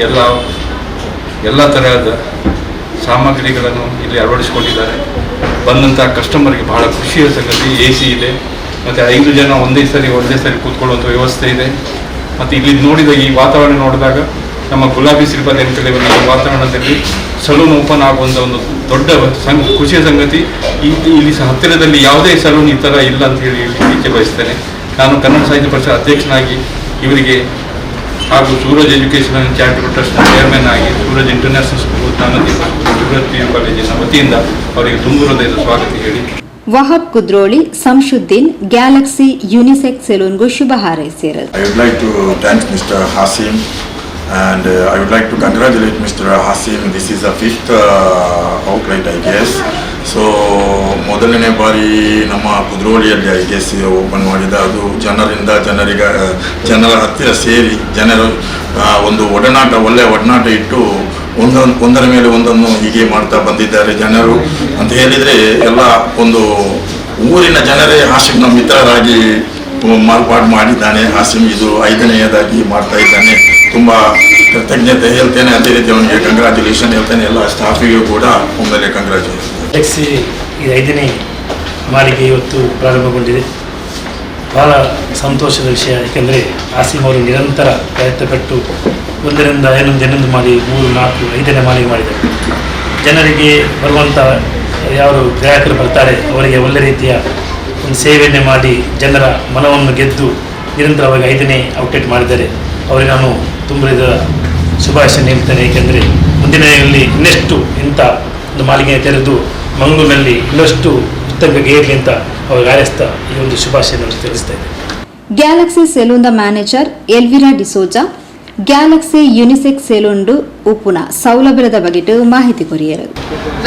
ಎಲ್ಲ ತರಹದ ಸಾಮಗ್ರಿಗಳನ್ನು ಇಲ್ಲಿ ಅಳವಡಿಸಿಕೊಂಡಿದ್ದಾರೆ. ಬಂದಂಥ ಕಸ್ಟಮರ್ಗೆ ಬಹಳ ಖುಷಿಯ ಸಂಗತಿ. AC ಇದೆ, ಮತ್ತು 5 ಜನ ಒಂದೇ ಸರಿ ಕೂತ್ಕೊಳ್ಳುವಂಥ ವ್ಯವಸ್ಥೆ ಇದೆ. ಮತ್ತು ಇಲ್ಲಿ ನೋಡಿದ ಈ ವಾತಾವರಣ ನೋಡಿದಾಗ ನಮ್ಮ ಗುಲಾಬಿ ಶ್ರೀಪಾದ ಎನ್ಕಲೇವ್ನ ಈ ವಾತಾವರಣದಲ್ಲಿ ಸಲೂನ್ ಓಪನ್ ಆಗುವಂಥ ಒಂದು ದೊಡ್ಡ ಖುಷಿಯ ಸಂಗತಿ. ಇಲ್ಲಿ ಹತ್ತಿರದಲ್ಲಿ ಯಾವುದೇ ಸಲೂನ್ ಈ ಥರ ಇಲ್ಲ ಅಂತ ಹೇಳಿ ಇಚ್ಛೆ ಬಯಸ್ತೇನೆ. ನಾನು ಕನ್ನಡ ಸಾಹಿತ್ಯ ಪರಿಷತ್ ಅಧ್ಯಕ್ಷನಾಗಿ ಇವರಿಗೆ ಹಾಗೂ ಸೂರಜ್ ಎಜುಕೇಷನಲ್ ಚಾರಿಟಬಲ್ ಟ್ರಸ್ಟ್ನ ಚೇರ್ಮನ್ ಆಗಿ Suraj international school Jnanadeepa PU ಕಾಲೇಜಿನ ವತಿಯಿಂದ ಅವರಿಗೆ ತುಂಬ ಹೃದಯದ ಸ್ವಾಗತ ಹೇಳಿ ವಹಬ್ ಕುದ್ರೋಳಿ ಸಂಶುದ್ದೀನ್ ಗ್ಯಾಲಕ್ಸಿ ಯುನಿಸೆಕ್ಸ್ ಸೆಲೂನ್ಗೂ ಶುಭ ಹಾರೈಸಿದರು. I would like to thank Mr. Hasim, and I would like to congratulate Mr. Hasim. This is the 5th outlet, I guess. So ಮೊದಲನೇ ಬಾರಿ ನಮ್ಮ ಕುದ್ರೋಳಿಯಲ್ಲಿ ಐ ಗೆಸ್ ಓಪನ್ ಮಾಡಿದ. ಅದು ಜನರ ಹತ್ತಿರ ಸೇರಿ ಜನರ ಒಂದು ಒಳ್ಳೆಯ ಒಡನಾಟ ಇಟ್ಟು ಒಂದರ ಮೇಲೆ ಒಂದನ್ನು ಹೀಗೆ ಮಾಡ್ತಾ ಬಂದಿದ್ದಾರೆ ಜನರು ಅಂತ ಹೇಳಿದರೆ ಎಲ್ಲ ಒಂದು ಊರಿನ ಜನರೇ ಹಾಸಿಮ್ನ ಮಿತ್ರರಾಗಿ ಮಾರ್ಪಾಡು ಮಾಡಿದ್ದಾನೆ. ಹಾಸಿಮ್ ಇದು 5ನೇಯದಾಗಿ ಮಾಡ್ತಾ ಇದ್ದಾನೆ. ತುಂಬ ಕೃತಜ್ಞತೆ ಹೇಳ್ತೇನೆ. ಅದೇ ರೀತಿ ಅವನಿಗೆ ಕಂಗ್ರ್ಯಾಚುಲೇಷನ್ ಹೇಳ್ತೇನೆ. ಎಲ್ಲ ಸ್ಟಾಫಿಗೂ ಕೂಡ ಒಮ್ಮೆಲೆ ಕಂಗ್ರ್ಯಾಚುಲೇಷನ್. ಗ್ಯಾಲಕ್ಸಿ ಈ 5ನೇ ಮಾಲಿಗೆ ಇವತ್ತು ಪ್ರಾರಂಭಗೊಂಡಿದೆ. ಭಾಳ ಸಂತೋಷದ ವಿಷಯ. ಏಕೆಂದರೆ ಆಸಿಮ್ ಅವರು ನಿರಂತರ ಪ್ರಯತ್ನಪಟ್ಟು ಒಂದರಿಂದ ಇನ್ನೊಂದು ಮಾಡಿ 3, 4, 5ನೇ ಮಾಲಿಗೆ ಮಾಡಿದ್ದಾರೆ. ಜನರಿಗೆ ಬರುವಂಥ ಯಾರು ಗ್ರಾಹಕರು ಬರ್ತಾರೆ ಅವರಿಗೆ ಒಳ್ಳೆ ರೀತಿಯ ಒಂದು ಸೇವೆಯನ್ನೇ ಮಾಡಿ ಜನರ ಮನವನ್ನು ಗೆದ್ದು ನಿರಂತರವಾಗಿ 5ನೇ ಔಟ್ಲೆಟ್ ಮಾಡಿದ್ದಾರೆ. ಅವರಿಗೆ ನಾನು ತುಂಬ ಶುಭಾಶಯ ನೀಡ್ತೇನೆ. ಏಕೆಂದರೆ ಮುಂದಿನ ದಿನಗಳಲ್ಲಿ ಇನ್ನಷ್ಟು ಇಂಥ ಒಂದು ಮಾಲಿಗೆ ತೆರೆದು ಮಂಗಳೂರಿನಲ್ಲಿ ಇನ್ನಷ್ಟು ಉತ್ತಮವಾಗಿ ಏರಲಿ ಅಂತ ಅವರಿಗೆ ಹಾರೈಸ್ತಾ ಈ ಒಂದು ಶುಭಾಶಯವನ್ನು ತಿಳಿಸ್ತಾ ಇದ್ದೇನೆ. ಗ್ಯಾಲಕ್ಸಿ ಸೆಲೂನ್ದ manager Elvira D'Souza galaxy unisex ಸೆಲೂನ್ಡು ಉಪ್ಪುನ ಸೌಲಭ್ಯದ ಬಗ್ಗೆ ಮಾಹಿತಿ ಕೊರಿಯರು.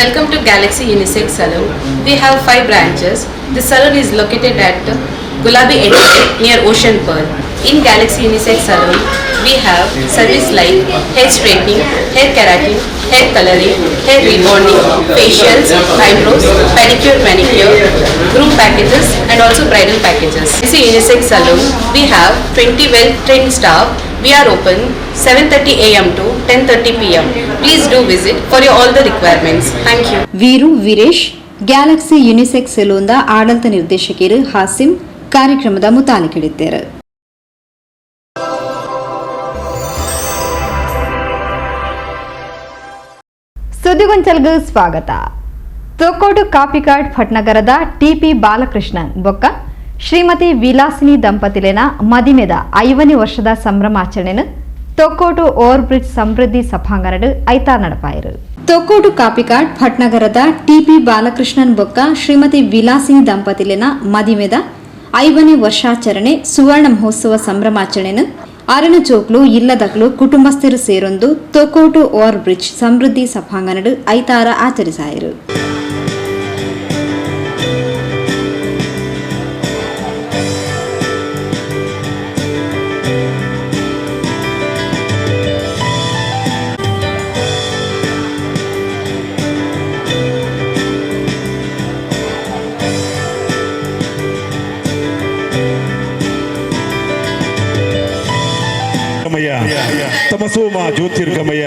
Welcome to Galaxy Unisex Salon. We have 5 branches. The salon is located at Gulabi Estate near Ocean Pearl. In Galaxy Unisex Salon, we have service like hair straightening, hair keratin, hair coloring, hair rebonding, facials, eyebrows, pedicure, manicure, groom packages and also bridal packages. Galaxy Unisex Salon, we have 20 well-trained staff. We are open 7:30 a.m. to 10:30 p.m. Please do visit for your all the requirements. Thank you. Veeru Veeresh galaxy unisex ಸೆಲೂನ್ದ ಆಡಳಿತ ನಿರ್ದೇಶಕರು ಹಾಸಿಂ ಕಾರ್ಯಕ್ರಮದ ಮುತಾಲಿಕಿಡಿದ್ದಾರೆ. ಸುದ್ದಿಗೊಂಚಲ್ಗೆ ಸ್ವಾಗತ. ತೊಕ್ಕೋಡು Kapikad ಫಟ್ನಗರದ TP Balakrishnan ಬೊಕ್ಕ ಶ್ರೀಮತಿ ವಿಲಾಸಿನಿ ದಂಪತಿಲೇನ ಮದಿಮೆದ 5ನೇ ವರ್ಷದ ಸಂಭ್ರಮಾಚರಣೆಯನ್ನು Thokkottu over bridge ಸಮೃದ್ಧಿ ಸಭಾಂಗಣಡು ಐತಾ ನಡಪಾಯಿರು. ತೊಕ್ಕೋಟು ಕಾಪಿಕಾಡ್ ಭಟ್ನಗರದ ಟಿಪಿ ಬಾಲಕೃಷ್ಣನ್ ಬೊಕ್ಕ ಶ್ರೀಮತಿ ವಿಲಾಸಿನಿ ದಂಪತಿಲೇನ ಮದಿಮೆದ 5ನೇ ವರ್ಷಾಚರಣೆ ಸುವರ್ಣ ಮಹೋತ್ಸವ ಸಂಭ್ರಮಾಚರಣೆಯನ್ನು ಅರಣಚೋಕ್ಲು ಇಲ್ಲದಕ್ಲು ಕುಟುಂಬಸ್ಥರು ಸೇರೊಂದು ತೊಕ್ಕೋಟು ಓವರ್ ಬ್ರಿಡ್ಜ್ ಸಮೃದ್ಧಿ ಸಭಾಂಗಣಡು ಐತಾರ ಆಚರಿಸಾಯಿರು. ತಮಸೋಮ ಜ್ಯೋತಿರ್ಗಮಯ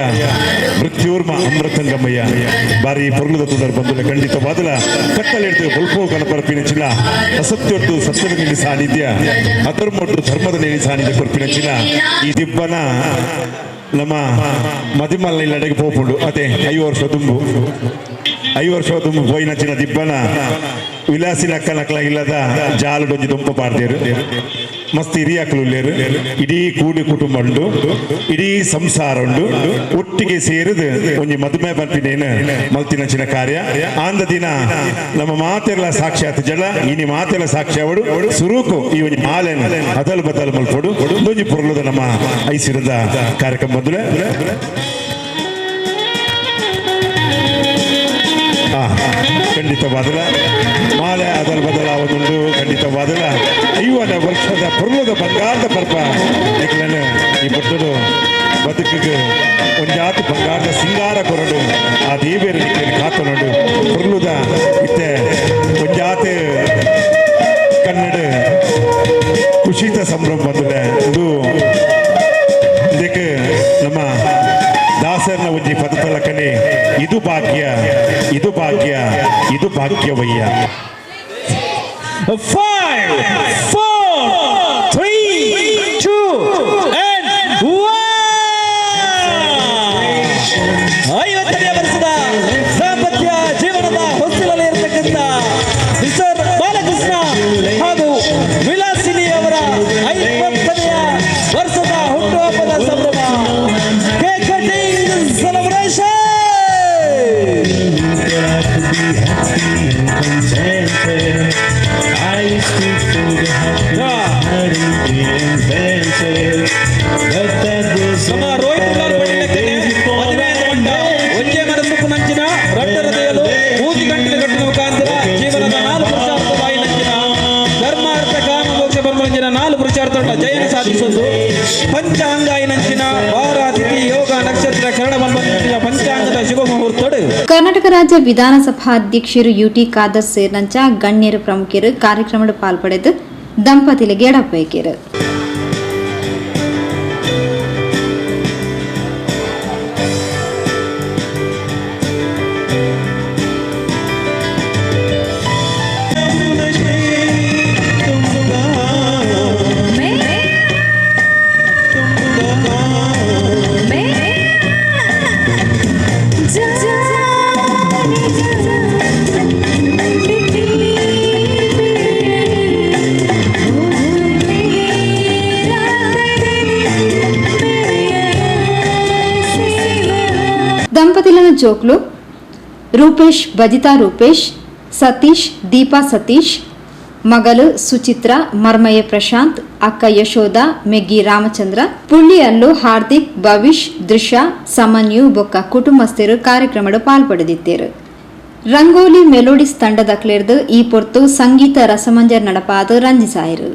ಮೃತ್ಯೋರ್ಮ ಅಮೃತಂಗಮಯ ಬಾರಿ ಪೊರ್ಲದ ತುದರ್ ಬಂದುಲ ಖಂಡಿತವಾದಲ ಕತ್ತಲೆಡ್ದು ಹೊಲ್ಪೋ ಗಣಪರಪಿನಚಿನ ಅಸತ್ಯೊಟ್ಟು ಸತ್ಯದ ನೆಲೆ ಸಾನ್ನಿಧ್ಯ ಅಧರ್ಮೊಟ್ಟು ಧರ್ಮದ ನೆಲೆ ಸಾನ್ನಿಧ್ಯ ಕೊರ್ಪಿನಚಿನ ಈ ದಿಬ್ಬನ ನಮ್ಮ ಮದಿಮಲ್ಲ ಇಲ್ಲಡೆಗೆ ಪೋಪುಂಡು ಅದೇ 5 ವರ್ಷ ದುಂಬು ಪೋಯಿನಚಿನ ದಿಬ್ಬನ ವಿಲಾಸಿನ ಅಕ್ಕನಕ್ಲ ಇಲ್ಲದ ಜಾಲುಡೊಂಜಿ ದುಂಪ ಪಾಡ್ದೇರು ಮಸ್ತ್ ಹಿರಿಯಕ್ಕಲು ಉಳ್ಳೇರು ಇಡೀ ಕೂಡಿ ಕುಟುಂಬ ಉಂಡು ಇಡೀ ಸಂಸಾರ ಉಂಡು ಒಟ್ಟಿಗೆ ಸೇರಿದು ಒಂಜಿ ಮದುವೆ ಪಂಪಿನೇನು ಮಲ್ತಿನಂಚಿನ ಕಾರ್ಯ ಆಂದ ದಿನ ನಮ್ಮ ಮಾತೆಲ್ಲ ಸಾಕ್ಷಾತ್ ಜಲ ಇನಿ ಮಾತೆಲ್ಲ ಸಾಕ್ಷ್ಯವಡು ಸುರೂಕು ಈ ಒಂಜಿ ಮಾಲೆನ ಅದಲು ಬದಲು ಮಲ್ಪಡು ಒಂದೊಂಜಿ ಪೊರ್ಲುದ ನಮ್ಮ ಐಸಿರದ ಕಾರ್ಯಕ್ರಮ ಬಂದ್ರೆ ಖಂಡಿತವಾದಲ ಮಾಲೆ ಅದರ ಬದಲಾವಣೆಂದು ಖಂಡಿತವಾದಲ 5ನೇ ವರ್ಷದ ಪುರ್ಲದ ಬಂಗಾರದ ಪರ್ಪ ಏಕಲನ್ನು ಈ ಪುಟ್ಟದು ಬದುಕಿಗೆ ಒಂಜಾತು ಬಂಗಾರದ ಸಿಂಗಾರ ಕೊರಡು ಆ ದೇವಿಯರ ನಿಟ್ಟಿನಲ್ಲಿ ಕಾತನೊಂಡು ಪುರ್ಲುದ ಇತ್ತೆ ಒಂಜಾತು ಕನ್ನಡ ಖುಷಿತ ಸಂಭ್ರಮ ಬಂದಿದೆ ಇದು ಇದಕ್ಕೆ ನಮ್ಮ ದಾಸರನ ಒಂಜಿ ಪದತಲಕನೆ ಇದು ಭಾಗ್ಯ ಇದು ಭಾಗ್ಯ ಇದು ಭಾಗ್ಯವಯ್ಯ. 5 4 3 2 and 1 50ನೇ ವರ್ಷದ ದಾಂಪತ್ಯ ಜೀವನದ ಹೊಸ್ತಿಲಲ್ಲಿ ಇರತಕ್ಕಂಥ ಮಿಸ್ಟರ್ ಬಾಲಕೃಷ್ಣ ಹಾಗೂ ವಿಲಾಸಿನಿ ಅವರ 50ನೇ ವರ್ಷದ ಹುಟ್ಟುಹಬ್ಬದ ಸಂಭ್ರಮ ಕೇಕ್ ಕಟಿಂಗ್ ಸೆಲೆಬ್ರೇಷನ್. ನಮ್ಮ ರೋಹಿತ್ ಒಂದೇ ಮನಸ್ಸು ನಂಚಿನ ರಟ್ಟ ಹೃದಯಲು ಮೂಗಿ ಗಂಟಲು ಕಟ್ಟಿನ ಮುಖಾಂತರ ಜೀವನದ 4 ಪುರುಷಾರ್ಥ ಬಾಯಿ ನಂಚಿನ ಧರ್ಮಾರ್ಥ ಕಾಮ ಮೋಕ್ಷ ಬ್ರಹ್ಮಂಜಿನ 4 ಪುರುಷಾರ್ಥ ಜಯನ ಸಾಧಿಸುವುದು ಪಂಚಾಂಗಾಯಿ ನಂಚಿನ ವಾರ ತಿಥಿ ಯೋಗ ನಕ್ಷತ್ರ ಕರಣ ಬಂಧಿನ ಪಂಚಾಂಗದ ಶುಭ ಮುಹೂರ್ತೋಡು ಕರ್ನಾಟಕ ರಾಜ್ಯ ವಿಧಾನಸಭಾ ಅಧ್ಯಕ್ಷರು ಯುಟಿ ಖಾದರ್ ಸೇರಿದಂಚ ಗಣ್ಯರು ಪ್ರಮುಖರು ಕಾರ್ಯಕ್ರಮದ ಪಾಲ್ಪಡೆದು ದಂಪತಿಗಳಿಗೆ ಎಡಪೈಕರು. దంపతులను జోక్లు ರೂಪೇಶ್ ಬಜಿತಾ ರೂಪೇಶ್ ಸತೀಶ್ ದೀಪಾ ಸತೀಶ್ ಮಗಳು ಸುಚಿತ್ರ ಮರ್ಮಯ್ಯ ಪ್ರಶಾಂತ್ ಅಕ್ಕ ಯಶೋಧ ಮೆಗ್ಗಿ ರಾಮಚಂದ್ರ ಪುಳ್ಳಿಯಲ್ಲು ಹಾರ್ದಿಕ್ ಭವಿಷ್ ದೃಶ್ಯ ಸಮನ್ಯು ಬೊಕ್ಕ ಕುಟುಂಬಸ್ಥರು ಕಾರ್ಯಕ್ರಮದ ಪಾಲ್ಪಡೆದಿದ್ದರು. ರಂಗೋಲಿ ಮೆಲೋಡಿಸ್ ತಂಡದ ಕ್ಲೇರ್ದು ಈ ಪೊರ್ತು ಸಂಗೀತ ರಸಮಂಜರ್ ನಡಪಾದ ರಂಜಿಸಾಯಿರು.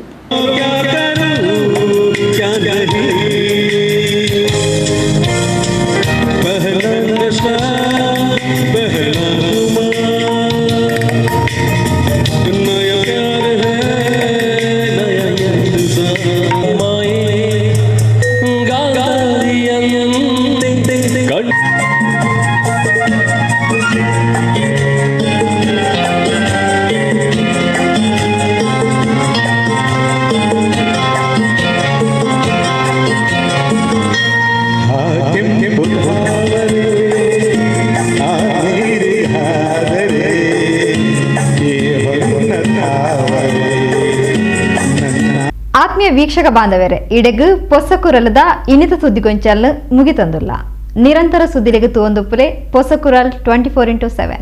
ಆತ್ಮೀಯ ವೀಕ್ಷಕ ಬಾಂಧವರೇ, ಇಡೆಗು ಪೊಸಕುರಲದ ಇನ್ನಿತ ಸುದ್ದಿಗೊಂಚಲ್ ಮುಗಿತಂದುಲ್ಲ. ನಿರಂತರ ಸುದ್ದಿಲೆಗೆ ತೂವೊಂದುಪ್ಪುಲೆ ಪೊಸಕುರಲ್ 24x7.